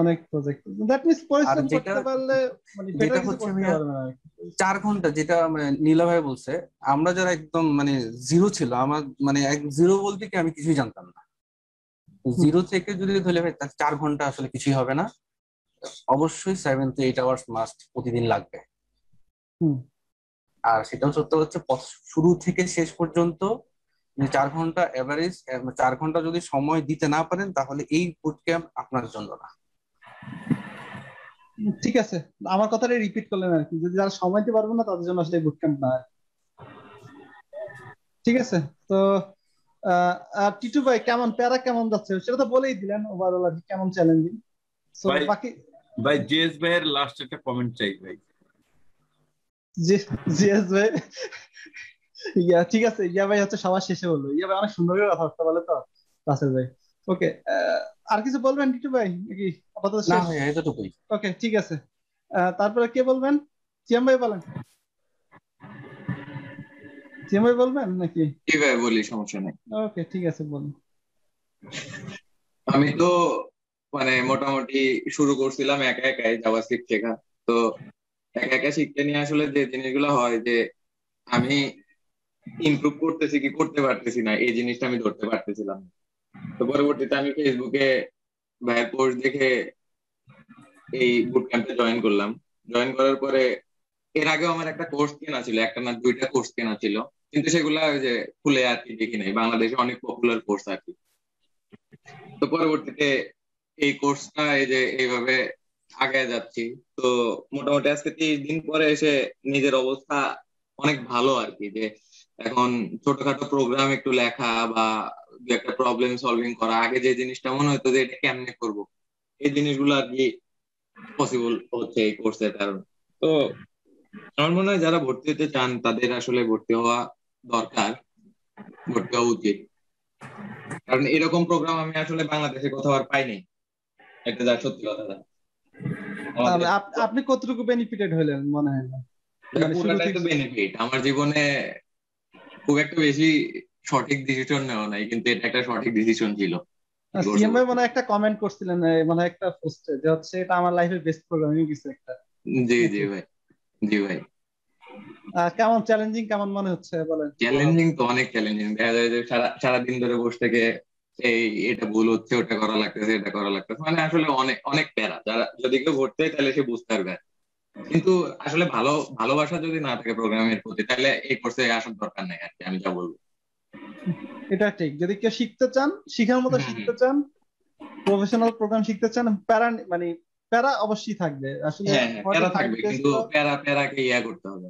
অনেক প্রজেক্ট, দ্যাট মিন্স আর পরিশ্রম যেটা করতে পারলে মানে যেটা বেটার কিছু হচ্ছে করতে ভাইয়া পারবে না আর কি। 4 ঘন্টা, যেটা মানে নীলা ভাই বলছে, আমরা যারা একদম মানে জিরো ছিল, আমার মানে জিরো বলতে কি আমি কিছুই জানতাম না, জিরো থেকে যদি ধরে ভাই তার 4 ঘন্টা আসলে কিছুই হবে না। অবশ্যই 7 to 8 আওয়ার্স মাস্ট প্রতিদিন লাগবে। হুম। আর সেটাও সত্য হচ্ছে শুরু থেকে শেষ পর্যন্ত 4 ঘন্টা এভারেজ, 4 ঘন্টা যদি সময় দিতে না পারেন তাহলে এই বুট ক্যাম্প আপনার জন্য না। ঠিক আছে, আমার কথাটাই রিপিট করলেন আর কি, যদি যারা সময় দিতে পারবে না তাদের জন্য আসলে বুট ক্যাম্প না। ঠিক আছে, তো আর টিটু ভাই কেমন প্যারা কেমন যাচ্ছে সেটা তো বলেই দিলেন ওভারঅল আর কি, কেমন চ্যালেঞ্জিং। সো ভাই বাকি ভাই জিএস ভাইয়ের লাস্ট একটা কমেন্ট চাই ভাই। জিএস ভাই, ইয়া ঠিক আছে, ইয়া ভাই হচ্ছে সবার শেষে বললো, ইয়া ভাই অনেক সুন্দর করে কথাবার্তা বলে তো রাসেল ভাই। ওকে, আর কিছু বলবেন টিটু ভাই নাকি আপাতত না শেষ? ভাই এতটুকুই। ওকে ঠিক আছে, তারপরে কে বলবেন? সিয়াম ভাই বলেন। সিয়াম ভাই বলবেন নাকি? কিভাবে বলি, সমস্যা নেই। ওকে ঠিক আছে, বলুন। আমি তো মানে মোটামুটি শুরু করছিলাম একা একাই জাভাস্ক্রিপ্ট শেখা। তো একা একা শিখতে নিয়ে আসলে যে জিনিসগুলো হয় যে আমি ইমপ্রুভ করতেছি কি করতে পারতেছি না, এই জিনিসটা আমি ধরতে পারতেছিলাম না। তো পরবর্তীতে আমি ফেসবুকে ভাইয়ের পোস্ট দেখে এই বুট ক্যাম্পে জয়েন করলাম। জয়েন করার পরে এর আগেও আমার একটা কোর্স কেনা ছিল, একটা না দুইটা কোর্স কেনা ছিল, কিন্তু সেগুলা ওই যে খুলে আর কি দেখি নাই। বাংলাদেশে অনেক পপুলার কোর্স আর কি। তো পরবর্তীতে এই কোর্সটা এই যে এইভাবে আগায় যাচ্ছি। তো মোটামুটি আজকে 30 দিন পরে এসে নিজের অবস্থা অনেক ভালো আর কি, যে এখন ছোটখাটো প্রোগ্রাম একটু লেখা বা দু একটা প্রবলেম সলভিং করা, আগে যে জিনিসটা মনে হতো যে এটা কেমনে করবো, এই জিনিসগুলো আর কি পসিবল হচ্ছে এই কোর্সের কারণে। তো আমার মনে হয় যারা ভর্তি হতে চান তাদের আসলে ভর্তি হওয়া দরকার, ভর্তি হওয়া উচিত। কারণ এরকম প্রোগ্রাম আমি আসলে বাংলাদেশে কোথাও আর পাইনি, একটা যা সত্যি কথা। আমাদের আপনি কতটুকু বেনিফিটেড হলেন মনে হয় না? মানে শুরু পুরাটাই তো থেকে বেনিফিট। আমার জীবনে খুব একটা বেশি সঠিক ডিসিশন নেওয়া নাই, কিন্তু এটা একটা সঠিক ডিসিশন ছিল। সিএম ভাই মনে হয় একটা কমেন্ট করছিলেন মানে একটা পোস্টে, যে হচ্ছে এটা আমার লাইফের বেস্ট প্রোগ্রামিং কিছু একটা। জি জি ভাই, জি ভাই। কেমন চ্যালেঞ্জিং কেমন মনে হচ্ছে বলেন? চ্যালেঞ্জিং তো অনেক চ্যালেঞ্জিং। দেখা যায় যে সারাদিন ধরে বসে থেকে এই এটা ভুল হচ্ছে, ওটা করা লাগতেছে, এটা করা লাগতেছে, মানে আসলে অনেক অনেক প্যারা। যারা যদি কেউ ভর্তি হয় তাহলে সে বুঝতে পারবে। কিন্তু আসলে ভালোবাসা যদি না থাকে প্রোগ্রামের প্রতি, তাহলে এই কোর্সে আসার দরকার নাই আর কি, আমি যা বলবো। এটা ঠিক, যদি কেউ শিখতে চান, শিখার মতো শিখতে চান, প্রফেশনাল প্রোগ্রাম শিখতে চান, প্যারা মানে প্যারা অবশ্যই থাকবে আসলে। হ্যাঁ হ্যাঁ, প্যারা থাকবে, কিন্তু প্যারাকে ইয়া করতে হবে।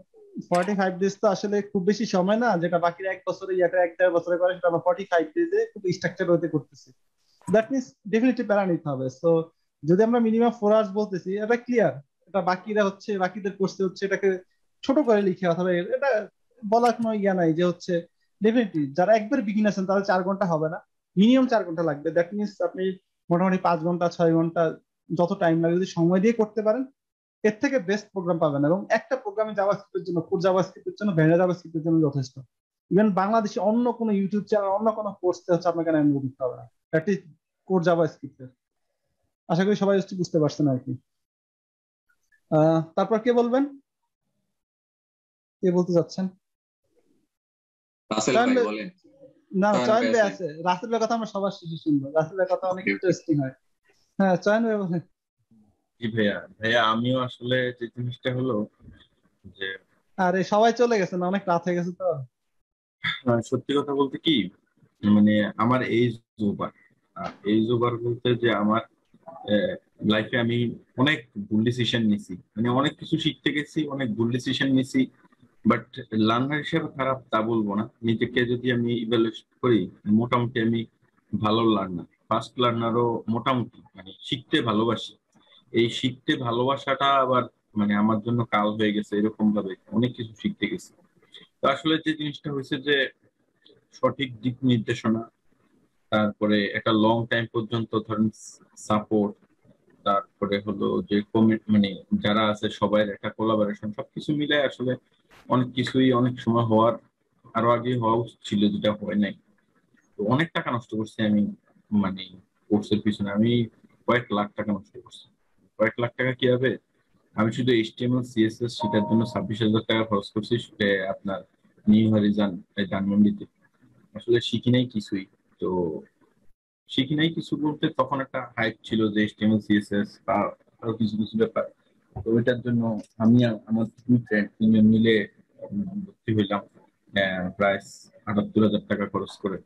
45 ডেজ তো আসলে খুব বেশি সময় না, যেটা বাকিরা 1 বছরে ইয়াটা 1-1.5 বছরে করে, সেটা আমরা 45 ডেজে খুব স্ট্রাকচার হতে করতেছি। দ্যাট মিন্স ডেফিনেটলি প্যারা নিতে হবে। সো যদি আমরা মিনিমাম 4 আওয়ার্স বলতেছি, এটা ক্লিয়ার, এটা বাকিরা হচ্ছে বাকিদের কোর্সে হচ্ছে এটাকে ছোট করে লিখে, অথবা এটা বলার কোনো ইয়া নাই যে হচ্ছে ডেফিনেটলি যারা একবার বিগিনার আছেন তাদের 4 ঘন্টা হবে না, মিনিমাম 4 ঘন্টা লাগবে। দ্যাট মিন্স আপনি মোটামুটি 5 ঘন্টা 6 ঘন্টা যত টাইম লাগে যদি সময় দিয়ে করতে পারেন, এর থেকে বেস্ট প্রোগ্রাম পাবেন। এবং একটা প্রোগ্রামে জাভাস্ক্রিপ্টের জন্য, কোর জাভাস্ক্রিপ্টের জন্য, ভ্যানিলা জাভাস্ক্রিপ্টের জন্য যথেষ্ট। ইভেন বাংলাদেশে অন্য কোনো ইউটিউব চ্যানেল, অন্য কোনো কোর্সে হচ্ছে আপনাকে এনরোল করতে হবে না, দ্যাট ইজ কোর জাভাস্ক্রিপ্টের। আশা করি সবাই হচ্ছে বুঝতে পারছেন আর কি। তারপর কে বলবেন, কে বলতে চাচ্ছেন? রাসেল ভাই বলেন। না, চয়ন চয়ন ভাই ভাই আছে। আছে। রাসেলের কথা আমরা সবার শেষে শুনবো, রাসেলের কথা অনেক ইন্টারেস্টিং হয়। হ্যাঁ, চয়ন ভাই বলেন। জি ভাইয়া, আমিও আসলে যে জিনিসটা হলো যে আরে সবাই চলে গেছে না, অনেক রাত হয়ে গেছে তো। সত্যি কথা বলতে কি, মানে আমার এইজ ওভার বলতে যে আমার লাইফে আমি অনেক ভুল ডিসিশন নিছি, মানে অনেক কিছু শিখতে গেছি, অনেক ভুল ডিসিশন নিছি, বাট লার্নার হিসেবে খারাপ তা বলবো না। নিজেকে যদি আমি ইভ্যালুয়েট করি, মোটামুটি আমি ভালো লার্নার, ফার্স্ট লার্নারও মোটামুটি, মানে শিখতে ভালোবাসি। এই শিখতে ভালোবাসাটা আবার মানে আমার জন্য কাল হয়ে গেছে, এরকম ভাবে অনেক কিছু শিখতে গেছি। তো আসলে যে জিনিসটা হয়েছে যে সঠিক দিক নির্দেশনা, তারপরে একটা লং টাইম পর্যন্ত ধরেন সাপোর্ট, তারপরে হলো যে মানে যারা আছে সবাই একটা কোলাবোরেশন, সবকিছু মিলে আসলে অনেক কিছুই অনেক সময় হওয়ার আরো আগে হওয়া উচিত ছিল, যেটা হয় নাই। তো অনেক টাকা নষ্ট করছি আমি, মানে কোর্সের পিছনে আমি কয়েক লাখ টাকা নষ্ট করছি। কয়েক লাখ টাকা কিভাবে, আমি শুধু HTML CSS শেখার জন্য 26,000 টাকা খরচ করছি আপনার নিউ হরিজন ধানমন্ডিতে। আসলে শিখি নাই কিছুই। তো শিখি নাই কিছু বলতে তখন একটা হাইপ ছিল যে HTML CSS বা আরো কিছু কিছু ব্যাপার। তো ওইটার জন্য আমি আর আমার দুই ফ্রেন্ড তিনজন মিলে ভর্তি হইলাম প্রায় 78,000 টাকা খরচ করে।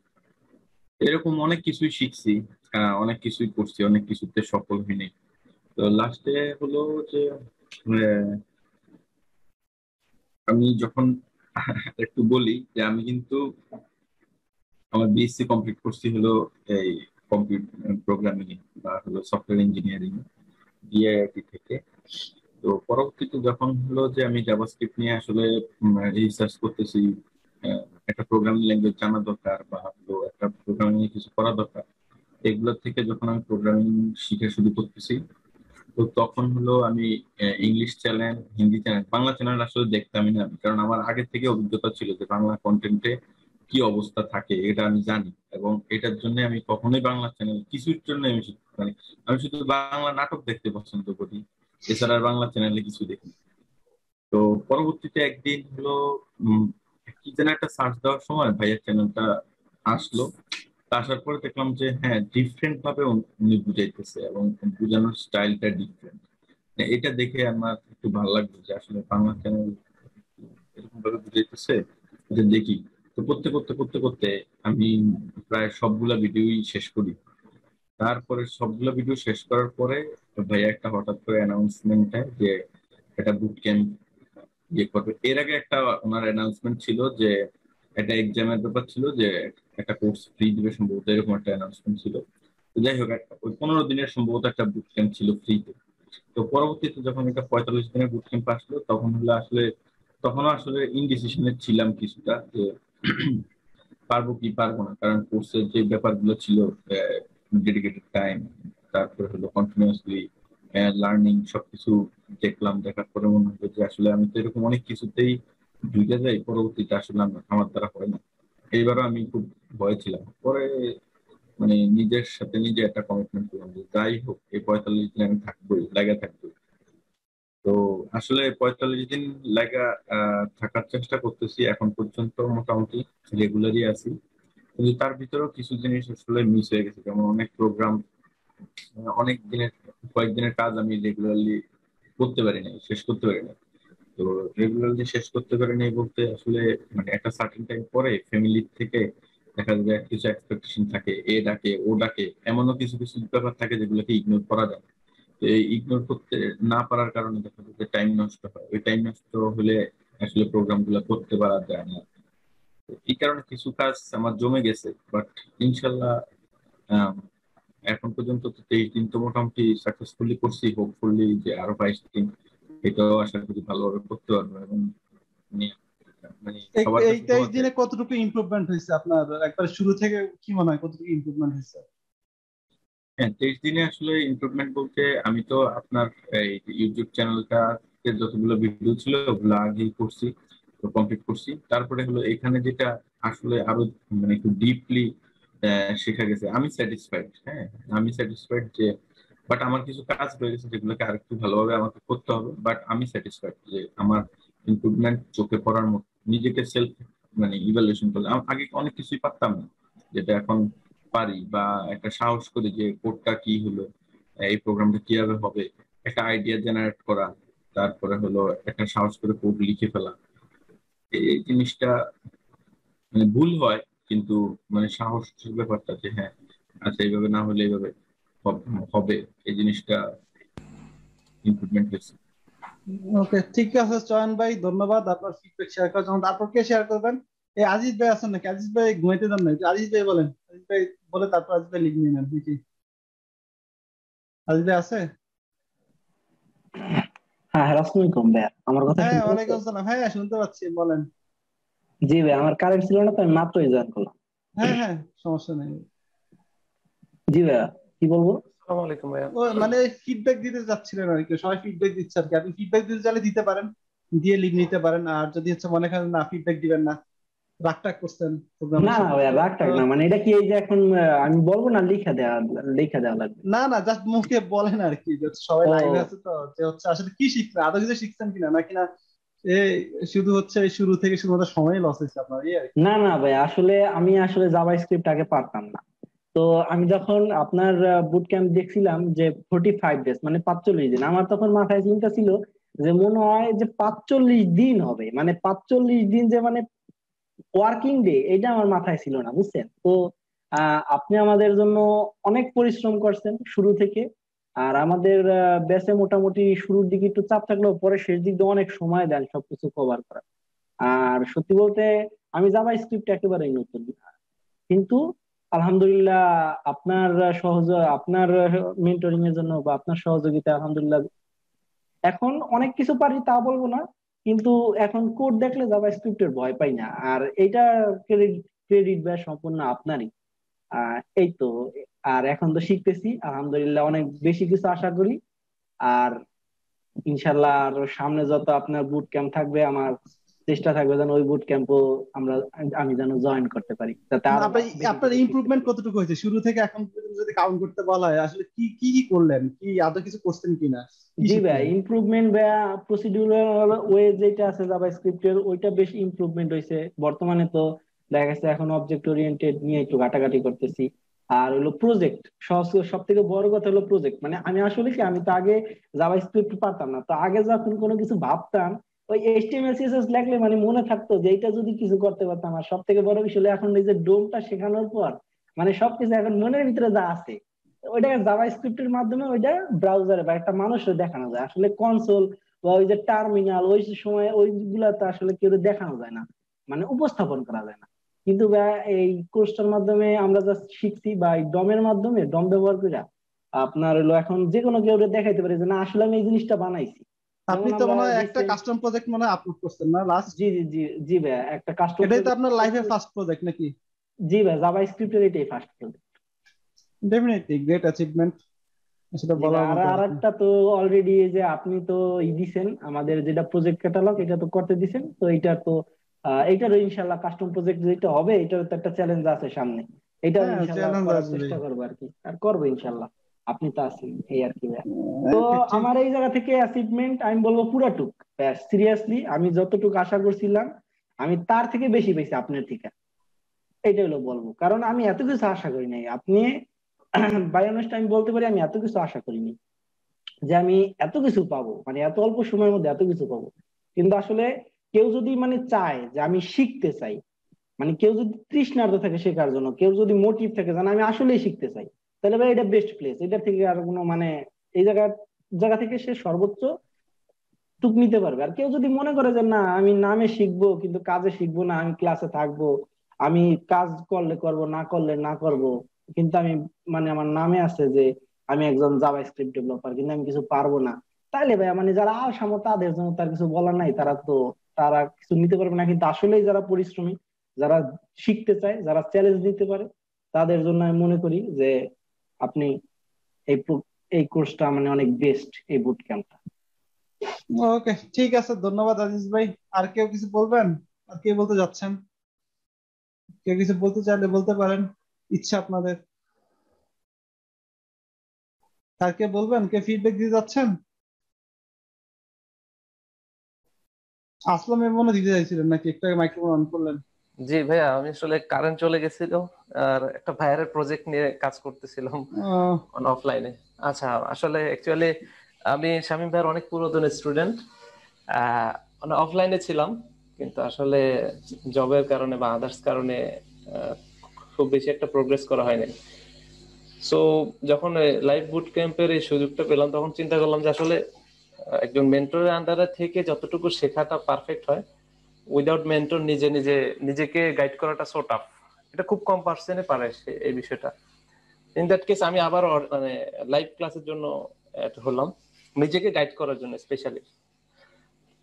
এরকম অনেক কিছুই শিখছি, অনেক কিছুই করছি, অনেক কিছুতে সফল হইনি। তো লাস্টে হলো যে আহ, আমি যখন একটু বলি যে আমি কিন্তু আমার BSc কমপ্লিট করছি হলো এই কম্পিউটার প্রোগ্রামিং বা হলো সফটওয়্যার ইঞ্জিনিয়ারিং DIIT থেকে। তো পরবর্তীতে যখন হলো যে আমি জাভাস্ক্রিপ্ট নিয়ে আসলে রিসার্চ করতেছি, একটা প্রোগ্রামিং ল্যাঙ্গুয়েজ জানা দরকার বা হলো একটা প্রোগ্রামিং কিছু করা দরকার, এগুলোর থেকে যখন আমি প্রোগ্রামিং শিখে শুরু করতেছি, তো তখন হলো আমি English channel, Hindi channel, Bangla channel আসলে দেখতামই না, কারণ আমার আগে থেকে অভিজ্ঞতা ছিল যে বাংলা কন্টেন্টে কি অবস্থা থাকে এটা আমি জানি। এবং এটার জন্য আমি কখনোই বাংলা চ্যানেল কিছুর জন্য আমি মানে আমি শুধু বাংলা নাটক দেখতে পছন্দ করি, এছাড়া আর বাংলা চ্যানেলে কিছু দেখি না। তো পরবর্তীতে একদিন হলো উম, কি যেন একটা সার্চ দেওয়ার সময় ভাইয়ের চ্যানেলটা আসলো। তা আসার পরে দেখলাম যে হ্যাঁ, ডিফারেন্ট ভাবে উনি বুঝাইতেছে এবং বুঝানোর স্টাইলটা ডিফারেন্ট। এটা দেখে আমার একটু ভালো লাগলো যে আসলে বাংলা চ্যানেল এরকম ভাবে বুঝাইতেছে, যে দেখি। তো করতে করতে করতে করতে আমি প্রায় সবগুলা ভিডিওই শেষ করি। তারপরে সবগুলা ভিডিও শেষ করার পরে ভাইয়া একটা হঠাৎ করে অ্যানাউন্সমেন্ট দেয় যে একটা বুট ক্যাম্প ইয়ে করবে। এর আগে একটা ওনার অ্যানাউন্সমেন্ট ছিল যে একটা এক্সামের ব্যাপার ছিল, যে একটা কোর্স ফ্রি দিবে সম্ভবত, এরকম একটা অ্যানাউন্সমেন্ট ছিল। তো যাই হোক, ওই 15 দিনের সম্ভবত একটা বুট ক্যাম্প ছিল ফ্রিতে। তো পরবর্তীতে যখন এটা 45 দিনের বুট ক্যাম্প আসলো, তখন হলো আসলে তখনও আসলে ইনডিসিশনে ছিলাম কিছুটা, যে পারবো কি পারবো না, কারণ কোর্সের যে ব্যাপারগুলো ছিল, ডেডিকেটেড টাইম, তারপরে হলো কন্টিনিউয়াসলি লার্নিং, সবকিছু দেখলাম। দেখার পরে মনে হলো যে আসলে আমি তো এরকম অনেক কিছুতেই ঢুকে যাই, পরবর্তীতে আসলে আমার দ্বারা হয় না। এইবারও আমি খুব ভয় ছিলাম। পরে মানে নিজের সাথে নিজে একটা কমিটমেন্ট করলাম যে যাই হোক এই 45 দিন আমি থাকবোই, লাগা থাকবোই। তো আসলে 45 দিন লাগা থাকার চেষ্টা করতেছি এখন পর্যন্ত, মোটামুটি রেগুলারই আছি। কিন্তু তার ভিতরেও কিছু জিনিস আসলে মিস হয়ে গেছে, যেমন অনেক প্রোগ্রাম, অনেক দিনের, কয়েকদিনের কাজ আমি রেগুলারলি করতে পারি নাই, শেষ করতে পারি নাই। তো রেগুলারলি শেষ করতে পারি নাই বলতে আসলে মানে একটা সার্টেন টাইম পরে ফ্যামিলির থেকে দেখা যায় কিছু এক্সপেকটেশন থাকে, এ ডাকে ও ডাকে, এমনও কিছু কিছু ব্যাপার থাকে যেগুলোকে ইগনোর করা যায়। তো এই ইগনোর করতে না পারার কারণে দেখা যায় যে টাইম নষ্ট হয়। ওই টাইম নষ্ট হলে আসলে প্রোগ্রাম গুলো করতে পারা যায় না। তো এই কারণে কিছু কাজ আমার জমে গেছে, বাট ইনশাল্লাহ আহ, এখন পর্যন্ত তো 23 দিন তো মোটামুটি সাকসেসফুলি করছি। হোপফুলি যে আরো 22 দিন এটাও আশা করি ভালোভাবে করতে পারবো। এবং মানে মানে এই সবার এই কাছে দোয়া 23 চাই। দিনে কতটুকু ইমপ্রুভমেন্ট হয়েছে আপনার, একবার শুরু থেকে কি মনে হয় কতটুকু ইমপ্রুভমেন্ট হয়েছে? হ্যাঁ, 23 দিনে আসলে ইমপ্রুভমেন্ট বলতে আমি তো আপনার এই ইউটিউব চ্যানেলটা যতগুলো ভিডিও ছিল ওগুলো আগেই করছি, কমপ্লিট করছি। তারপরে হলো এখানে যেটা আসলে আরো মানে একটু ডিপলি শেখা গেছে, আমি স্যাটিসফাইড। হ্যাঁ, আমি স্যাটিসফাইড যে, বাট আমার কিছু কাজ হয়ে গেছে যেগুলোকে আরেকটু ভালোভাবে আমাকে করতে হবে। বাট আমি স্যাটিসফাইড যে আমার ইমপ্রুভমেন্ট চোখে পড়ার মতো। নিজেকে সেলফ মানে ইভালুয়েশন করলে আগে অনেক কিছুই পারতাম না, যেটা এখন পারি। বা একটা সাহস করি যে কোডটা কি হলো, এই প্রোগ্রামটা কিভাবে হবে, একটা আইডিয়া জেনারেট করা, তারপরে হলো একটা সাহস করে কোড লিখে ফেলা। এই জিনিসটা মানে ভুল হয়, কিন্তু মানে সাহসের ব্যাপারটা যে হ্যাঁ আচ্ছা এইভাবে না হলে এইভাবে, হবে এই জিনিসটা ইমপ্রুভমেন্ট হয়েছে। ওকে, ঠিক আছে চয়ন ভাই, ধন্যবাদ আপনার ফিডব্যাক শেয়ার করার জন্য। তারপর কে শেয়ার করবেন? এই আজিজ ভাই আছেন নাকি? আজিজ ভাই ঘুমাইতে যান নাকি? আজিজ ভাই বলেন, আজিজ ভাই বলে তারপর আজিজ ভাই লিখে নিন নাকি? আজিজ ভাই আছে? হ্যাঁ হ্যাঁ, আসসালামু আলাইকুম ভাইয়া, আমার কথা হ্যাঁ, শুনতে ওয়ালাইকুম পাচ্ছেন? আসসালাম। হ্যাঁ, শুনতে পাচ্ছি, বলেন। জি ভাই, আমার কারেন্ট ছিল না তো আমি মাত্রই জয়েন করলাম। হ্যাঁ হ্যাঁ, সমস্যা নেই। জি ভাইয়া, কি বলবো? আসসালামু আলাইকুম ভাইয়া। ও মানে ফিডব্যাক দিতে যাচ্ছিলেন আর কি, সবাই ফিডব্যাক দিচ্ছে আর কি। আপনি ফিডব্যাক দিতে চাইলে দিতে পারেন, দিয়ে লিখ নিতে পারেন। আর যদি হচ্ছে মনে করেন না ফিডব্যাক দিবেন না, রাগ টাগ করছেন প্রোগ্রামের না না সাথে, ভাইয়া, রাগ তো টাগ না, মানে এটা কি এই যে এখন আমি বলবো না লিখা দেওয়া লাগবে? না না, জাস্ট মুখে বলেন আর কি, যে সবাই লাইভে ও আছে, তো যে হচ্ছে আসলে কি শিখছেন, আদৌ কিছু শিখছেন কিনা, নাকি না এই শুধু হচ্ছে এই শুরু থেকে শুরুতে সময় লস হয়েছে আপনার, এই আর কি। না না ভাই, আমি আসলে জাভা স্ক্রিপ্ট আগে পারতাম না। তো আমি যখন আপনার বুট ক্যাম্প দেখছিলাম যে 45 ডেজ মানে 45 দিন, আমার তখন মাথায় চিন্তা ছিল যে মনে হয় যে 45 দিন হবে, মানে 45 দিন যে মানে ওয়ার্কিং ডে, এটা আমার মাথায় ছিল না, বুঝছেন তো। আপনি আমাদের জন্য অনেক পরিশ্রম করছেন শুরু থেকে। আর আমাদের ব্যাচে মোটামুটি শুরুর দিকে একটু চাপ থাকলেও পরে শেষ দিক দিয়ে অনেক সময় দেন সবকিছু কভার করা। আর সত্যি বলতে আমি জাভা স্ক্রিপ্ট একেবারেই নতুন, কিন্তু আলহামদুলিল্লাহ আপনার মেন্টরিং এর জন্য বা আপনার সহযোগিতা আলহামদুলিল্লাহ এখন অনেক কিছু পারি তা বলবো না, কিন্তু এখন কোড দেখলে জাভা স্ক্রিপ্টের ভয় পাই না। আর এইটা ক্রেডিট বা সম্পূর্ণ আপনারই। এই তো। আর এখন তো শিখতেছি আলহামদুলিল্লাহ, অনেক বেশি কিছু আশা করি। আর ইনশাল্লাহ আর সামনে যত আপনার বুট ক্যাম্প থাকবে, আমার চেষ্টা থাকবে যেন ওই বুট ক্যাম্পও আমি যেন জয়েন করতে পারি, যাতে না, আরো আপনার বেশি আপনার কিছু শিখতে ইমপ্রুভমেন্ট পারি। কতটুকু হয়েছে শুরু থেকে এখন পর্যন্ত, যদি কাউন্ট করতে বলা হয়, আসলে কি কি কি করলেন, কি আদৌ কিছু করছেন কিনা, কি জি ভাই, শিখলেন? ইমপ্রুভমেন্ট বা প্রসিডিউরাল ওয়ে যেটা আছে জাভা স্ক্রিপ্টের, ওইটা বেশ ইমপ্রুভমেন্ট হয়েছে। বর্তমানে তো দেখা গেছে এখন অবজেক্ট ওরিয়েন্টেড নিয়ে একটু ঘাটাঘাটি করতেছি। আর হলো প্রজেক্ট, সব থেকে বড় কথা হলো প্রজেক্ট। মানে আমি আসলে কি, আমি তো আগে জাভা স্ক্রিপ্ট পারতাম না, তো আগে যখন কোনো কিছু ভাবতাম ওই এইচটিএমএল সিএসএস লিখলে মানে মনে থাকতো যে এটা যদি কিছু করতে পারতাম। আর সব থেকে বড় বিষয় হলো এখন এই যে ডোমটা শেখানোর পর মানে সবকিছু এখন মনের ভিতরে যা আছে ওইটাকে জাভা স্ক্রিপ্টের মাধ্যমে ওইটা ব্রাউজারে বা একটা মানুষের দেখানো যায়। আসলে কনসোল বা ওই যে টার্মিনাল ওই সময় ওইগুলা তো আসলে কেউ দেখানো যায় না, মানে উপস্থাপন করা যায় না। কিন্তু এই কোর্সটার মাধ্যমে আমরা যা শিখছি বা এই ডমের মাধ্যমে ডম ব্যবহার করে আপনার হলো এখন যে কোনো কেউ দেখাইতে পারে যে না আসলে আমি এই জিনিসটা বানাইছি। আপনি যেমন তো আমরা মনে হয় একটা রিসেন্ট, কাস্টম প্রজেক্ট মনে হয় আপলোড করছেন না লাস্ট? জি জি জি জি ভাইয়া, একটা কাস্টম এটাই তো প্রজেক্ট। আপনার লাইফে ফার্স্ট প্রজেক্ট নাকি? জি ভাই, জাভা স্ক্রিপ্টের এটাই first project. Definitely great achievement, সেটা জি ভাই, বলার আর মতো আর আর কি। একটা তো অলরেডি যে আপনি তো দিছেন আমাদের যেটা প্রজেক্ট ক্যাটালগ, এটা তো করতে দিছেন, তো এটা তো এইটারও ইনশাল্লাহ কাস্টম প্রজেক্ট যেটা হবে এটারও তো একটা চ্যালেঞ্জ আছে সামনে। এটাও হ্যাঁ, ইনশাল্লাহ চ্যালেঞ্জ করার আসবে। চেষ্টা করবো আর কি, আর করবো ইনশাল্লাহ। আপনি তো আছেন এই আর কি ভাইয়া। তো ওকে, ঠিক। আমার এই জায়গা থেকে অ্যাচিভমেন্ট আমি বলবো পুরাটুক। সিরিয়াসলি আমি যতটুকু আশা করছিলাম আমি তার থেকে বেশি পেয়েছি আপনার থেকে, এইটা হলো বলবো। কারণ আমি এত কিছু আশা করি নাই আপনি বাই অনেস্ট আমি বলতে পারি আমি এত কিছু আশা করিনি যে আমি এত কিছু পাবো, মানে এত অল্প সময়ের মধ্যে এত কিছু পাবো। কিন্তু আসলে কেউ যদি মানে চায় যে আমি শিখতে চাই, মানে কেউ যদি তৃষ্ণার্ত থাকে শেখার জন্য, কেউ যদি মোটিভ থাকে জানা আমি আসলেই শিখতে চাই, তাহলে ভাই এটা বেস্ট প্লেস। এটা থেকে আর কোনো মানে এই জায়গা থেকে সে সর্বোচ্চ টুক নিতে পারবে। আর কেউ যদি মনে করে যে না আমি নামে শিখবো কিন্তু কাজে শিখবো না, আমি ক্লাসে থাকবো, আমি কাজ করলে করব না করলে না করব, কিন্তু আমি মানে আমার নামে আছে যে আমি একজন জাভা স্ক্রিপ্ট ডেভেলপার কিন্তু আমি কিছু পারবো না, তাহলে ভাই মানে যারা আলসামো তাদের জন্য তার কিছু বলার নাই, তারা কিছু নিতে পারবে না। কিন্তু আসলেই যারা পরিশ্রমী, যারা শিখতে চায়, যারা চ্যালেঞ্জ দিতে পারে, তাদের জন্য আমি মনে করি যে আপনি এই কোর্সটা মানে অনেক বেস্ট, এই বুট ক্যাম্পটা। ওকে, ঠিক আছে, ধন্যবাদ আজিজ ভাই। আর কেউ কিছু বলবেন? আর কেউ বলতে যাচ্ছেন? কেউ কিছু বলতে চাইলে বলতে পারেন, ইচ্ছা আপনাদের। আর কে বলবেন, কে ফিডব্যাক দিতে যাচ্ছেন? আসলাম মনে দিতে চাইছিলেন নাকি? একটা মাইক্রোফোন অন করলেন। জি ভাইয়া, আমি আসলে কারেন্ট চলে গেছিল আর একটা ভাইয়ারের প্রজেক্ট নিয়ে কাজ করতেছিলাম অফলাইনে। আচ্ছা, আসলে অ্যাকচুয়ালি আমি শামীম ভাইয়ের অনেক পুরাতন স্টুডেন্ট। মানে অফলাইনে ছিলাম, কিন্তু আসলে জবের কারণে বা আদার্স কারণে আহ, খুব বেশি একটা প্রোগ্রেস করা হয়নি। সো যখন লাইভ বুট ক্যাম্পের এই সুযোগটা পেলাম তখন চিন্তা করলাম যে আসলে একজন মেন্টরের আন্ডারে থেকে যতটুকু শেখাটা পারফেক্ট হয় উইদাউট মেন্টর নিজেকে গাইড করাটা সো টাফ। এটা খুব কম পার্সেন্টে পারে এই বিষয়টা। ইন দ্যাট কেস আমি আবার মানে লাইভ ক্লাসের জন্য অ্যাড হলাম, নিজেকে গাইড করার জন্য স্পেশালি।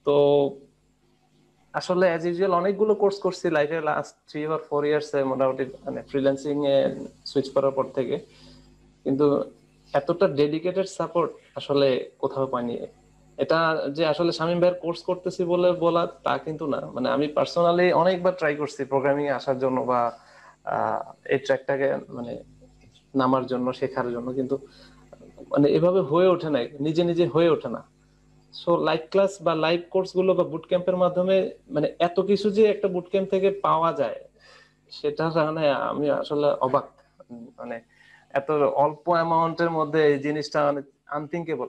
তো আসলে অ্যাজ ইউজুয়াল অনেকগুলো কোর্স করছি লাইফে লাস্ট 3 or 4 ইয়ার্স মোটামুটি, মানে ফ্রিল্যান্সিং এ সুইচ করার পর থেকে, কিন্তু এতটা ডেডিকেটেড সাপোর্ট আসলে কোথাও পাইনি। এটা যে আসলে শামীম ভাইয়ের কোর্স করতেছি বলে বলা তা কিন্তু না, মানে আমি পার্সোনালি অনেকবার ট্রাই করছি প্রোগ্রামিং এ আসার জন্য বা এই ট্র্যাকটাকে মানে নামার জন্য, শেখার জন্য, কিন্তু মানে এভাবে হয়ে ওঠে না, নিজে হয়ে ওঠে না। সো লাইভ ক্লাস বা লাইভ কোর্স গুলো বা বুট ক্যাম্পের মাধ্যমে মানে এত কিছু যে একটা বুট ক্যাম্প থেকে পাওয়া যায় সেটা মানে আমি আসলে অবাক। মানে এত অল্প অ্যামাউন্টের মধ্যে এই জিনিসটা মানে আনথিঙ্কেবল।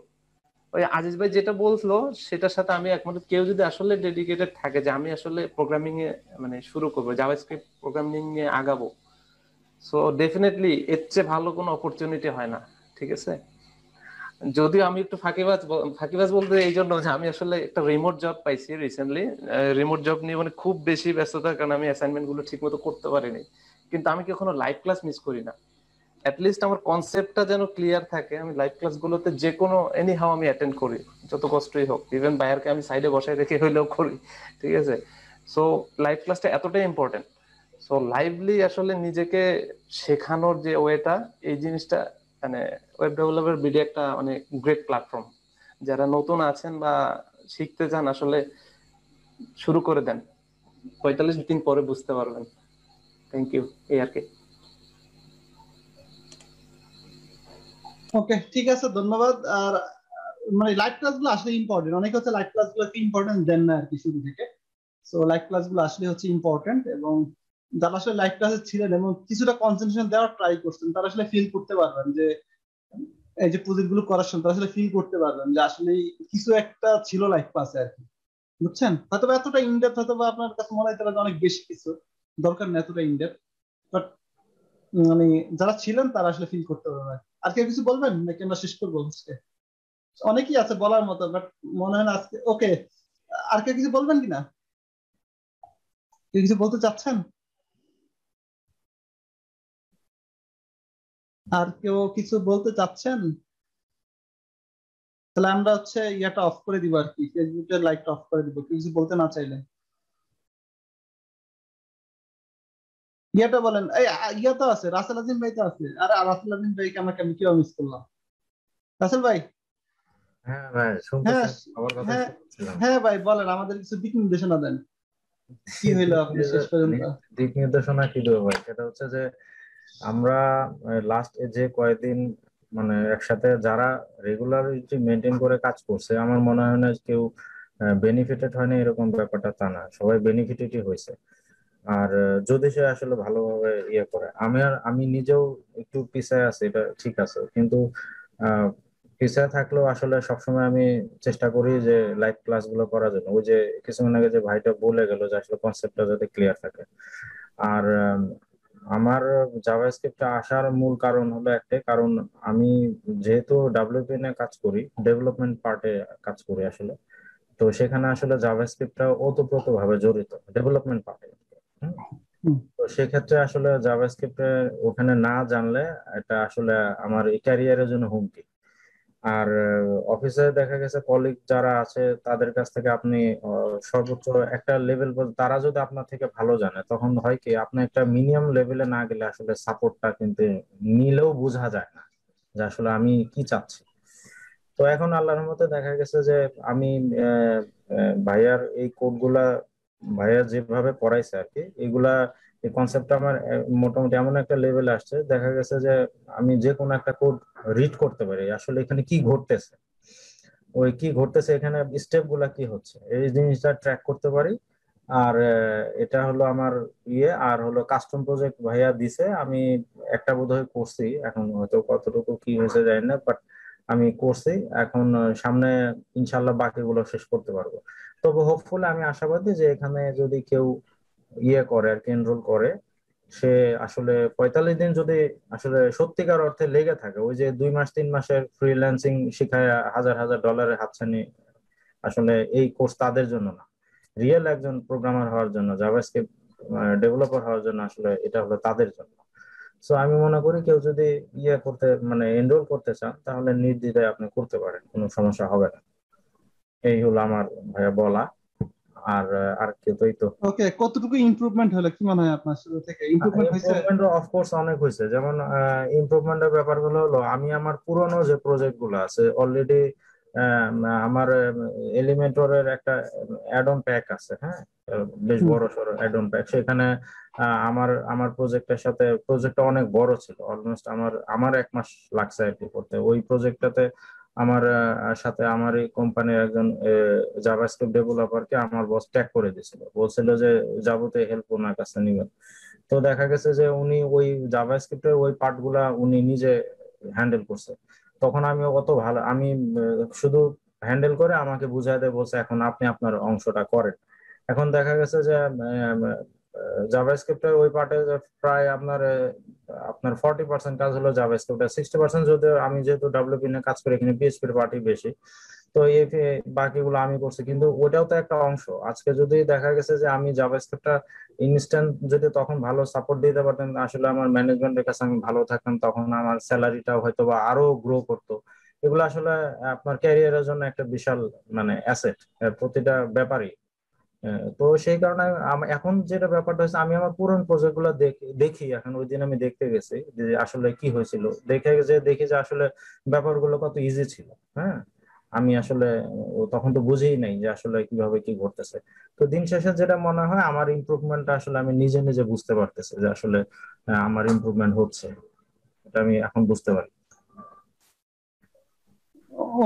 ওই আজিজ ভাই যেটা বলছিল সেটার সাথে আমি একমত। কেউ যদি আসলে ডেডিকেটেড থাকে যে আমি আসলে প্রোগ্রামিং এ মানে শুরু করবো, জাভাস্ক্রিপ্ট প্রোগ্রামিং এ আগাবো, সো ডেফিনেটলি এর চেয়ে ভালো কোনো অপরচুনিটি হয় না। ঠিক আছে, যদিও আমি একটু ফাঁকিবাজ বলতে এই জন্য যে আমি আসলে একটা রিমোট জব পাইছি রিসেন্টলি। রিমোট জব নিয়ে মানে খুব বেশি ব্যস্ততার কারণে আমি অ্যাসাইনমেন্ট গুলো ঠিক মতো করতে পারিনি, কিন্তু আমি কখনো লাইভ ক্লাস মিস করি না। অ্যাটলিস্ট আমার কনসেপ্টটা যেন ক্লিয়ার থাকে। আমি লাইভ ক্লাস গুলোতে যে কোনো এনি হাউ আমি অ্যাটেন্ড করি, যত কষ্টই হোক, ইভেন বাইরকে আমি সাইডে বসায় রেখে হইলেও করি। ঠিক আছে, সো লাইভ ক্লাসটা এতটাই ইম্পর্টেন্ট। সো লাইভলি আসলে নিজেকে শেখানোর যে ওয়েটা, এই জিনিসটা মানে ওয়েব ডেভেলপার বিডি একটা মানে গ্রেট প্ল্যাটফর্ম। যারা নতুন আছেন বা শিখতে চান আসলে শুরু করে দেন, 45 দিন পরে বুঝতে পারবেন। থ্যাংক ইউ, এই আর কি। ওকে, ঠিক আছে, ধন্যবাদ। আর মানে লাইভ ক্লাসগুলো আসলে ইম্পর্টেন্ট, অনেকে হচ্ছে লাইভ ক্লাসগুলোকে ইম্পর্টেন্স দেন না আর কি শুরু থেকে। সো লাইভ ক্লাসগুলো আসলে হচ্ছে ইম্পর্টেন্ট, এবং যারা আসলে লাইভ ক্লাসে ছিলেন এবং কিছুটা কনসেন্ট্রেশন দেওয়ার ট্রাই করছেন তারা আসলে ফিল করতে পারবেন যে এই যে প্রজেক্ট গুলো করার সময় তারা আসলে ফিল করতে পারবেন যে আসলে কিছু একটা ছিল লাইভ ক্লাসে আর কি, বুঝছেন? হয়তো এতটা ইনডেপথ হয়তো আপনার কাছে মনে হতে পারে অনেক বেশি কিছু দরকার না এতটা ইনডেপথ, বাট মানে যারা ছিলেন তারা আসলে ফিল করতে পারবেন। আর কেউ কিছু বলবেন নাকি আমরা শেষ করবো? অনেকেই আছে বলার মতো, বাট মনে হয় না আজকে। ওকে, আর কেউ কিছু বলবেন কিনা? কেউ কিছু বলতে চাচ্ছেন? আর কেউ কিছু বলতে চাচ্ছেন? তাহলে আমরা হচ্ছে ইয়াটা অফ করে দিব আর কি, ফেসবুকের লাইভটা অফ করে দিব কেউ কিছু বলতে না চাইলে। ইয়াটা বলেন, এই ইয়া তো আছে, রাসেল আজিম ভাই তো আছে। আরে রাসেল আজিম ভাইকে আমরা কেমন কিভাবে মিস করলাম? রাসেল ভাই। হ্যাঁ ভাই, হ্যাঁ শুনতেছেন? আমার কথা হ্যাঁ শুনছিলাম। হ্যাঁ ভাই বলেন, আমাদের কিছু দিক নির্দেশনা দেন, কি হইলো আপনি শেষ পর্যন্ত? দিক নির্দেশনা কি দেবো ভাই, সেটা হচ্ছে যে আমরা লাস্ট যে কয়েকদিন মানে একসাথে যারা রেগুলারিটি মেনটেন করে কাজ করছে, আমার মনে হয় না কেউ বেনিফিটেড হয়নি এরকম ব্যাপারটা তা না, সবাই বেনিফিটেডই হয়েছে। আর যদি সে আসলে ভালোভাবে ইয়ে করে, আমি নিজেও একটু পিছায় আছি, এটা ঠিক আছে, কিন্তু পিছায় থাকলেও আসলে সবসময় আমি চেষ্টা করি যে লাইভ ক্লাস গুলো করার জন্য। ওই যে কিছুক্ষণ আগে যে ভাইটা বলে গেল যে আসলে কনসেপ্টটা যাতে ক্লিয়ার থাকে। আর আমার জাভাস্ক্রিপ্টে আসার মূল কারণ হলো একটাই কারণ, আমি যেহেতু ডাব্লিউপি নিয়ে কাজ করি, ডেভেলপমেন্ট পার্টে কাজ করি আসলে, তো সেখানে আসলে জাভাস্ক্রিপ্টটা ওতপ্রোত ভাবে জড়িত ডেভেলপমেন্ট পার্টে। তো সেক্ষেত্রে আসলে জাভাস্ক্রিপ্টে ওখানে না জানলে এটা আসলে আমার এই ক্যারিয়ারের জন্য হুমকি। আর অফিসে দেখা গেছে কলিগ যারা আছে তাদের কাছ থেকে আপনি সর্বোচ্চ একটা লেভেল, তারা যদি আপনার থেকে ভালো জানে তখন হয় কি, আপনি একটা মিনিমাম লেভেলে না গেলে আসলে সাপোর্টটা কিন্তু নিলেও বোঝা যায় না যে আসলে আমি কি চাচ্ছি। তো এখন আল্লাহর মতে দেখা গেছে যে আমি ভাইয়ার এই কোড গুলা, ভাইয়া যেভাবে পড়াইছে আর কি, এগুলা এই কনসেপ্টটা আমার মোটামুটি এমন একটা লেভেলে আসছে, দেখা গেছে যে আমি যে কোনো একটা কোড রিড করতে পারি আসলে এখানে কি ঘটতেছে, ওই কি ঘটতেছে এখানে স্টেপ গুলা কি হচ্ছে এই জিনিসটা ট্র্যাক করতে পারি। আর এটা হলো আমার ইয়ে। আর হলো কাস্টম প্রজেক্ট ভাইয়া দিছে, আমি একটা বোধহয় করছি, এখন হয়তো কতটুকু কি হয়েছে জানি না, বাট আমি করছি। এখন সামনে ইনশাল্লাহ বাকিগুলো শেষ করতে পারবো। তবে হোপফুলি আমি আশাবাদী যে এখানে যদি কেউ ইয়ে করে আর কি, এনরোল করে, সে আসলে 45 দিন যদি আসলে সত্যিকার অর্থে লেগে থাকে, ওই যে 2 মাস 3 মাসের ফ্রিল্যান্সিং শিখায় হাজার হাজার ডলারের হাতছানি, আসলে এই কোর্স তাদের জন্য না। রিয়েল একজন প্রোগ্রামার হওয়ার জন্য, জাভাস্ক্রিপ্ট ডেভেলপার হওয়ার জন্য আসলে এটা হলো তাদের জন্য। সো আমি মনে করি কেউ যদি করতে মানে এনরোল করতে চান তাহলে নির্দ্বিধায় আপনি করতে পারেন, কোনো সমস্যা হবে না। এই হলো আমার ভাইয়া বলা। আর কেউ তো এই তো ওকে, কতটুকু ইমপ্রুভমেন্ট হলো কি মনে হয় আপনার শুরু থেকে? ইমপ্রুভমেন্ট হয়েছে? ইমপ্রুভমেন্ট অফকোর্স অনেক হয়েছে। যেমন ইমপ্রুভমেন্টের ব্যাপারগুলো হলো, আমি আমার পুরনো যে প্রজেক্ট গুলো আছে অলরেডি, আমার এলিমেন্টরের একটা অ্যাড অন প্যাক আছে, হ্যাঁ, বেশ বড় সড়ো অ্যাড অন প্যাক। সেখানে আমার প্রজেক্টের সাথে, প্রজেক্টটা অনেক বড় ছিল, অলমোস্ট আমার 1 মাস লাগছে আর কি করতে। ওই প্রজেক্টটাতে আমার সাথে আমার এই কোম্পানির একজন জাভাস্ক্রিপ্ট ডেভেলপারকে আমার বস ট্যাগ করে দিয়েছিল, বলছিল যে যাবতীয় হেল্প ওনার কাছে নিবেন। তো দেখা গেছে যে উনি ওই জাভাস্ক্রিপ্টের ওই পার্ট গুলা উনি নিজে হ্যান্ডেল করছে। তখন আমি কত ভালো, আমি শুধু হ্যান্ডেল করে আমাকে বুঝাই দেয়, বলছে এখন আপনি আপনার অংশটা করেন। এখন দেখা গেছে যে জাভাস্ক্রিপ্টের ওই পার্টে প্রায় আপনার 40% কাজ হলো জাভাস্ক্রিপ্টের, 60% যদি আমি যেহেতু ডাব্লিউপি নিয়ে কাজ করি, এখানে পিএইচপির পার্টি বেশি, তো এই বাকিগুলো আমি করছি। কিন্তু ওটাও তো একটা অংশ। আজকে যদি দেখা গেছে যে আমি জাভাস্ক্রিপ্টটা ইনস্ট্যান্ট যদি তখন ভালো সাপোর্ট দিতে পারতেন, আসলে আমার ম্যানেজমেন্টের কাছে আমি ভালো থাকতাম, তখন আমার স্যালারিটাও হয়তো বা আরো গ্রো করতো। এগুলো আসলে আপনার ক্যারিয়ারের জন্য একটা বিশাল মানে অ্যাসেট প্রতিটা ব্যাপারই। তো সেই কারণে এখন যেটা ব্যাপারটা হচ্ছে, আমি আমার পুরনো প্রজেক্ট গুলো দেখি এখন। ওই দিন আমি দেখতে গেছি যে আসলে কি হয়েছিল, দেখি যে আসলে ব্যাপারগুলো কত ইজি ছিল। হ্যাঁ, আমি আসলে তখন তো বুঝেই নাই যে আসলে কিভাবে কি ঘটতেছে। তো দিন শেষে যেটা মনে হয়, আমার ইমপ্রুভমেন্টটা আসলে আমি নিজে নিজে বুঝতে পারতেছি যে আসলে আমার ইমপ্রুভমেন্ট হচ্ছে, এটা আমি এখন বুঝতে পারি।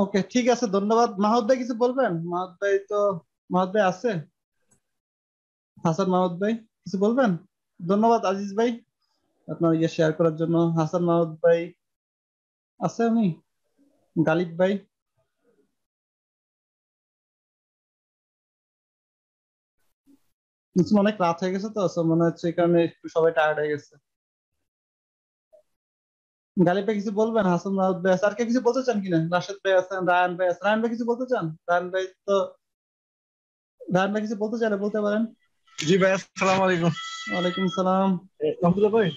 ওকে, ঠিক আছে, ধন্যবাদ। মাহমুদ ভাই কিছু বলবেন? মাহমুদ ভাই আছে? হাসান মাহমুদ ভাই কিছু বলবেন? ধন্যবাদ আজিজ ভাই আপনার শেয়ার করার জন্য। হাসান মাহমুদ ভাই আছে? উনি গালিব ভাই? অনেক রাত হয়ে গেছে, তো মনে হচ্ছে এই কারণে একটু সবাই টায়ার্ড হয়ে গেছে। গালিব ভাই কিছু বলবেন? হাসান মাহমুদ ভাই আছে? আর কে কিছু বলতে চান কিনা? রাশেদ ভাই আছেন, রায়ান ভাই আছে। রায়ান ভাই কিছু বলতে চান? রায়ান ভাই কিছু বলতে চাইলে বলতে পারেন। জি ভাই, আসসালামু আলাইকুম। ওয়ালাইকুম সালাম। আব্দুল্লাহ ভাই,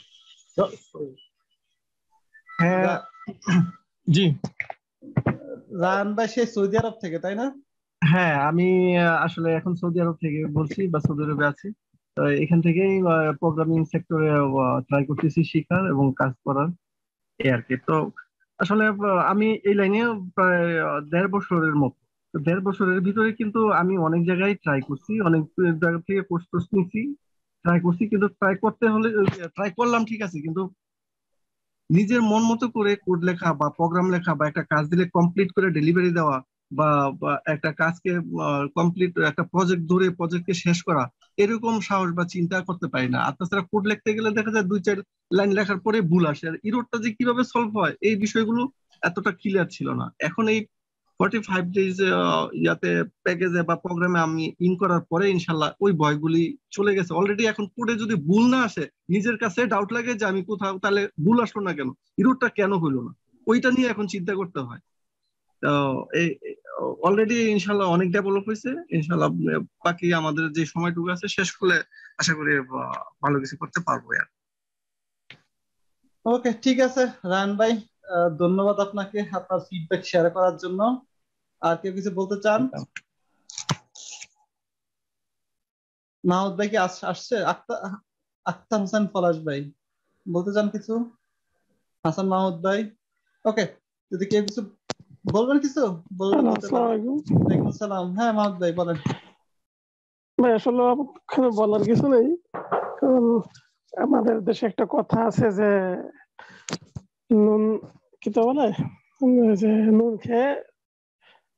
হ্যাঁ জি। রায়ান ভাই সেই সৌদি আরব থেকে, তাই না? হ্যাঁ, আমি আসলে এখন সৌদি আরব থেকে বলছি, বা সৌদি আরবে আছি। তো এখান থেকেই প্রোগ্রামিং সেক্টরে ট্রাই করতেছি শিখার এবং কাজ করার, এই আর কি। তো আসলে আমি এই লাইনে প্রায় 1.5 বছরের মতো। তো 1.5 বছরের ভিতরে কিন্তু আমি অনেক জায়গায় ট্রাই করছি, অনেক জায়গা থেকে কোর্স টোর্স নিছি, ট্রাই করছি। কিন্তু ট্রাই করতে হলে ট্রাই করলাম ঠিক আছে, কিন্তু নিজের মন মতো করে কোড লেখা বা প্রোগ্রাম লেখা বা একটা কাজ দিলে কমপ্লিট করে ডেলিভারি দেওয়া, বা একটা কাজকে কমপ্লিট একটা প্রজেক্ট ধরে প্রজেক্টকে শেষ করা, এরকম সাহস বা চিন্তা করতে পারি না। আর তাছাড়া কোড লিখতে গেলে দেখা যায় 2-4 লাইন লেখার পরে ভুল আসে, আর ইরোরটা যে কিভাবে সলভ হয় এই বিষয়গুলো এতটা ক্লিয়ার ছিল না। এখন এই 45 ডেজ ইয়াতে প্যাকেজে বা প্রোগ্রামে আমি ইন করার পরে ইনশাল্লাহ ওই ভয়গুলি চলে গেছে অলরেডি। এখন কোডে যদি ভুল না আসে, নিজের কাছে ডাউট লাগে যে আমি কোথাও তাহলে ভুল আসলো না কেন, ইরোরটা কেন হইলো না, ওইটা নিয়ে এখন চিন্তা করতে হয়। তো এই অলরেডি ইনশাল্লাহ অনেক ডেভেলপ হয়েছে। ইনশাল্লাহ বাকি আমাদের যে সময়টুকু আছে শেষ হলে আশা করি ভালো কিছু করতে পারবো। আর ওকে, ঠিক আছে রায়ন ভাই, ধন্যবাদ আপনাকে আপনার ফিডব্যাক শেয়ার করার জন্য। আর কেউ কিছু বলতে চান? মাহমুদ ভাই কি আসছে? আক্তার হোসেন পলাশ ভাই বলতে চান কিছু? হাসান মাহমুদ ভাই? ওকে, যদি কেউ কিছু বলবেন, কিছু বলবেন? ওয়ালাইকুম সালাম। হ্যাঁ মাহমুদ ভাই বলেন। ভাই আসলে আমার বলার কিছু নেই, কারণ আমাদের দেশে একটা কথা আছে যে নুন কি তো বলে, যে নুন খেয়ে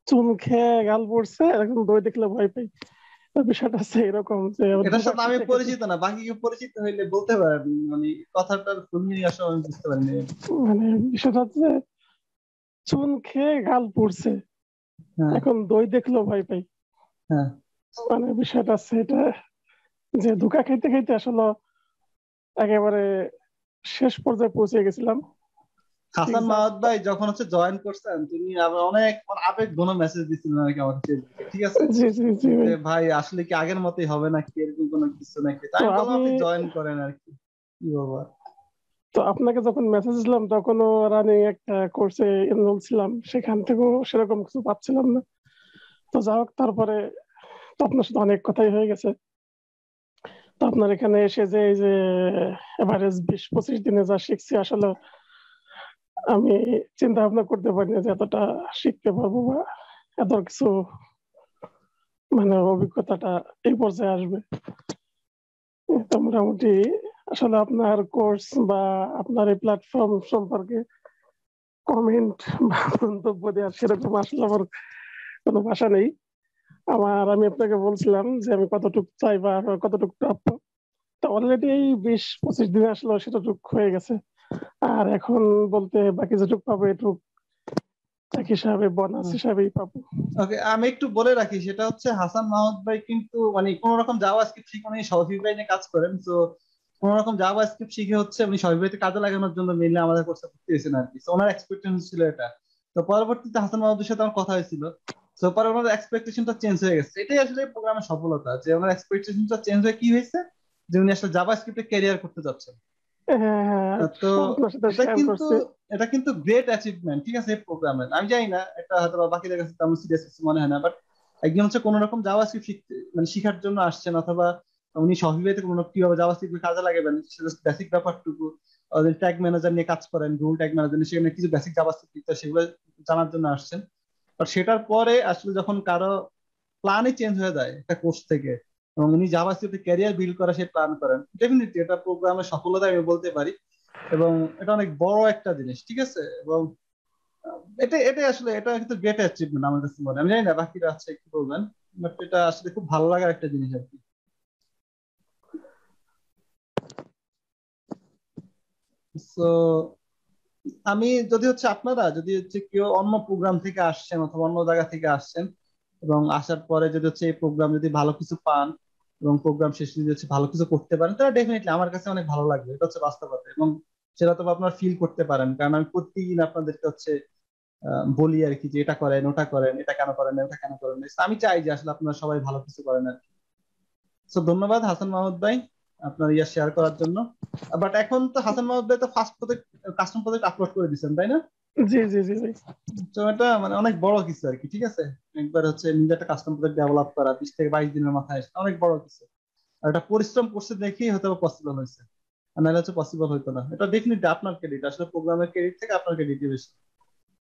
চুন খেয়ে গাল পড়ছে, এখন দই দেখলে ভয় পাই। বিষয়টা আছে এরকম যে এটার সাথে আমি পরিচিত না, বাকি কেউ পরিচিত হইলে বলতে পারেন, মানে কথাটার ফুল মিনিং আসলে আমি বুঝতে পারিনি। মানে বিষয়টা হচ্ছে চুন খেয়ে গাল পড়ছে, এখন দই দেখলেও ভয় পাই। মানে বিষয়টা আছে এটা, যে ধোঁকা খাইতে খাইতে আসলে একেবারে শেষ পর্যায়ে পৌঁছে গেছিলাম। হাসান মাহমুদ ভাই যখন হচ্ছে জয়েন করছেন তিনি আবার অনেক আবেগ ঘন মেসেজ দিচ্ছিলেন আর কি আমাকে ফেসবুকে, ঠিক আছে? জি জি জি ভাই। যে ভাই আসলে কি আগের মতোই হবে নাকি এরকম কোনো কিছু নাকি, তাই আমি বললাম আপনি জয়েন করেন আর কি বাবা। তো আপনাকে যখন মেসেজ দিলাম তখনও রানিং একটা কোর্সে এনরোল ছিলাম, সেখান থেকেও সেরকম কিছু পাচ্ছিলাম না। তো যাই হোক, তারপরে তো আপনার সাথে অনেক কথাই হয়ে গেছে। তো আপনার এখানে এসে যে এই যে এভারেজ 20-25 দিনে যা শিখছি, আসলে আমি চিন্তা ভাবনা করতে পারিনি যে এতটা শিখতে পারবো বা এত কিছু মানে অভিজ্ঞতাটা এই পর্যায়ে আসবে। তো মোটামুটি আসলে আপনার কোর্স বা আপনার এই প্ল্যাটফর্ম সম্পর্কে কমেন্ট বা মন্তব্য দেওয়ার সেরকম আসলে আমার কোনো ভাষা নেই। আমি আপনাকে বলছিলাম যে আমি কতটুকু চাই বা কতটুকু প্রাপ্য, তো অলরেডি এই 20-25 দিনে আসলে সেটাটুকু হয়ে গেছে। আর এখন বলতে বাকি যেটুকু পাবো এটুকু এক হিসাবে বোনাস হিসাবেই পাবো। ওকে, আমি একটু বলে রাখি, সেটা হচ্ছে হাসান মাহমুদ ভাই কিন্তু মানে কোন রকম জাভাস্ক্রিপ্ট শিখে উনি শফিক ভাই নিয়ে কাজ করেন। তো কোন রকম জাভাস্ক্রিপ্ট শিখে হচ্ছে উনি শফিক ভাইতে কাজে লাগানোর জন্য মেইনলি আমাদের কোর্সে ভর্তি হয়েছেন আর কি। তো ওনার এক্সপেকটেশন ছিল এটা। তো পরবর্তীতে হাসান মাহমুদের সাথে আমার কথা হয়েছিল, তো পরে ওনার এক্সপেকটেশনটা চেঞ্জ হয়ে গেছে। এটাই আসলে প্রোগ্রামের সফলতা, যে ওনার এক্সপেকটেশনটা চেঞ্জ হয়ে কি হয়েছে, যে উনি আসলে জাভাস্ক্রিপ্টে ক্যারিয়ার করতে যাচ্ছেন। হ্যাঁ, তো আপনার সাথে এটা শেয়ার কিন্তু করছি। এটা কিন্তু গ্রেট অ্যাচিভমেন্ট, ঠিক আছে? এই প্রোগ্রামের আমি জানি না এটা হয়তো বা বাকিদের কাছে তেমন সিরিয়াস কিছু মনে হয় না, বাট একজন হচ্ছে কোন রকম জাভাস্ক্রিপ্ট শিখতে মানে শিখার জন্য আসছেন, অথবা উনি শফিভাইতে কোনো কিভাবে জাভাস্ক্রিপ্ট কাজে লাগাবেন সেটা বেসিক ব্যাপারটুকু, ট্যাগ ম্যানেজার নিয়ে কাজ করেন, রুল ট্যাগ ম্যানেজার নিয়ে সেখানে কিছু বেসিক জাভাস্ক্রিপ্ট সেগুলো জানার জন্য আসছেন। আর সেটার পরে আসলে যখন কারো প্ল্যানই চেঞ্জ হয়ে যায় একটা কোর্স থেকে, এবং উনি জাভাস্ক্রিপ্টে ক্যারিয়ার বিল্ড করা সেই প্ল্যান করেন, ডেফিনেটলি এটা প্রোগ্রামের সফলতা আমি বলতে পারি। এবং এটা অনেক বড় একটা জিনিস, ঠিক আছে? এবং এটা আসলে এটা কিন্তু গ্রেট অ্যাচিভমেন্ট আমার কাছে মনে হয়। আমি জানি না বাকিরা আছে কি বলবেন, বাট এটা আসলে খুব ভালো লাগার একটা জিনিস আর কি। সো আমি যদি হচ্ছে আপনারা যদি হচ্ছে কেউ অন্য প্রোগ্রাম থেকে আসছেন অথবা অন্য জায়গা থেকে আসছেন, এবং আসার পরে যদি হচ্ছে এই প্রোগ্রাম যদি ভালো কিছু পান এবং প্রোগ্রাম শেষে যদি হচ্ছে ভালো কিছু করতে পারেন, তাহলে ডেফিনেটলি আমার কাছে অনেক ভালো লাগবে। এটা হচ্ছে বাস্তবতা, এবং সেটা তো আপনারা ফিল করতে পারেন, কারণ আমি প্রতিদিন আপনাদেরকে হচ্ছে বলি আর কি যে এটা করেন ওটা করেন, এটা কেন করেন না, ওটা কেন করেন না। আমি চাই যে আসলে আপনারা সবাই ভালো কিছু করেন আর কি। তো ধন্যবাদ হাসান মাহমুদ ভাই আপনার ইয়া শেয়ার করার জন্য। বাট এখন তো হাসান মাহমুদ ভাই তো first project custom project upload করে দিয়েছেন, তাই না? জি জি জি ভাই। তো এটা মানে অনেক বড় কিছু আর কি, ঠিক আছে? একবার হচ্ছে নিজে একটা কাস্টম প্রজেক্ট ডেভেলপ করা 20 থেকে 22 দিনের মাথায় আসে, অনেক বড় কিছু। আর এটা পরিশ্রম করছে দেখেই হয়তো পসিবল হয়েছে, আর নাহলে হচ্ছে পসিবল হতো না। এটা ডেফিনেটলি আপনার ক্রেডিট, আসলে প্রোগ্রামের ক্রেডিট থেকে আপনার ক্রেডিটই বেশি।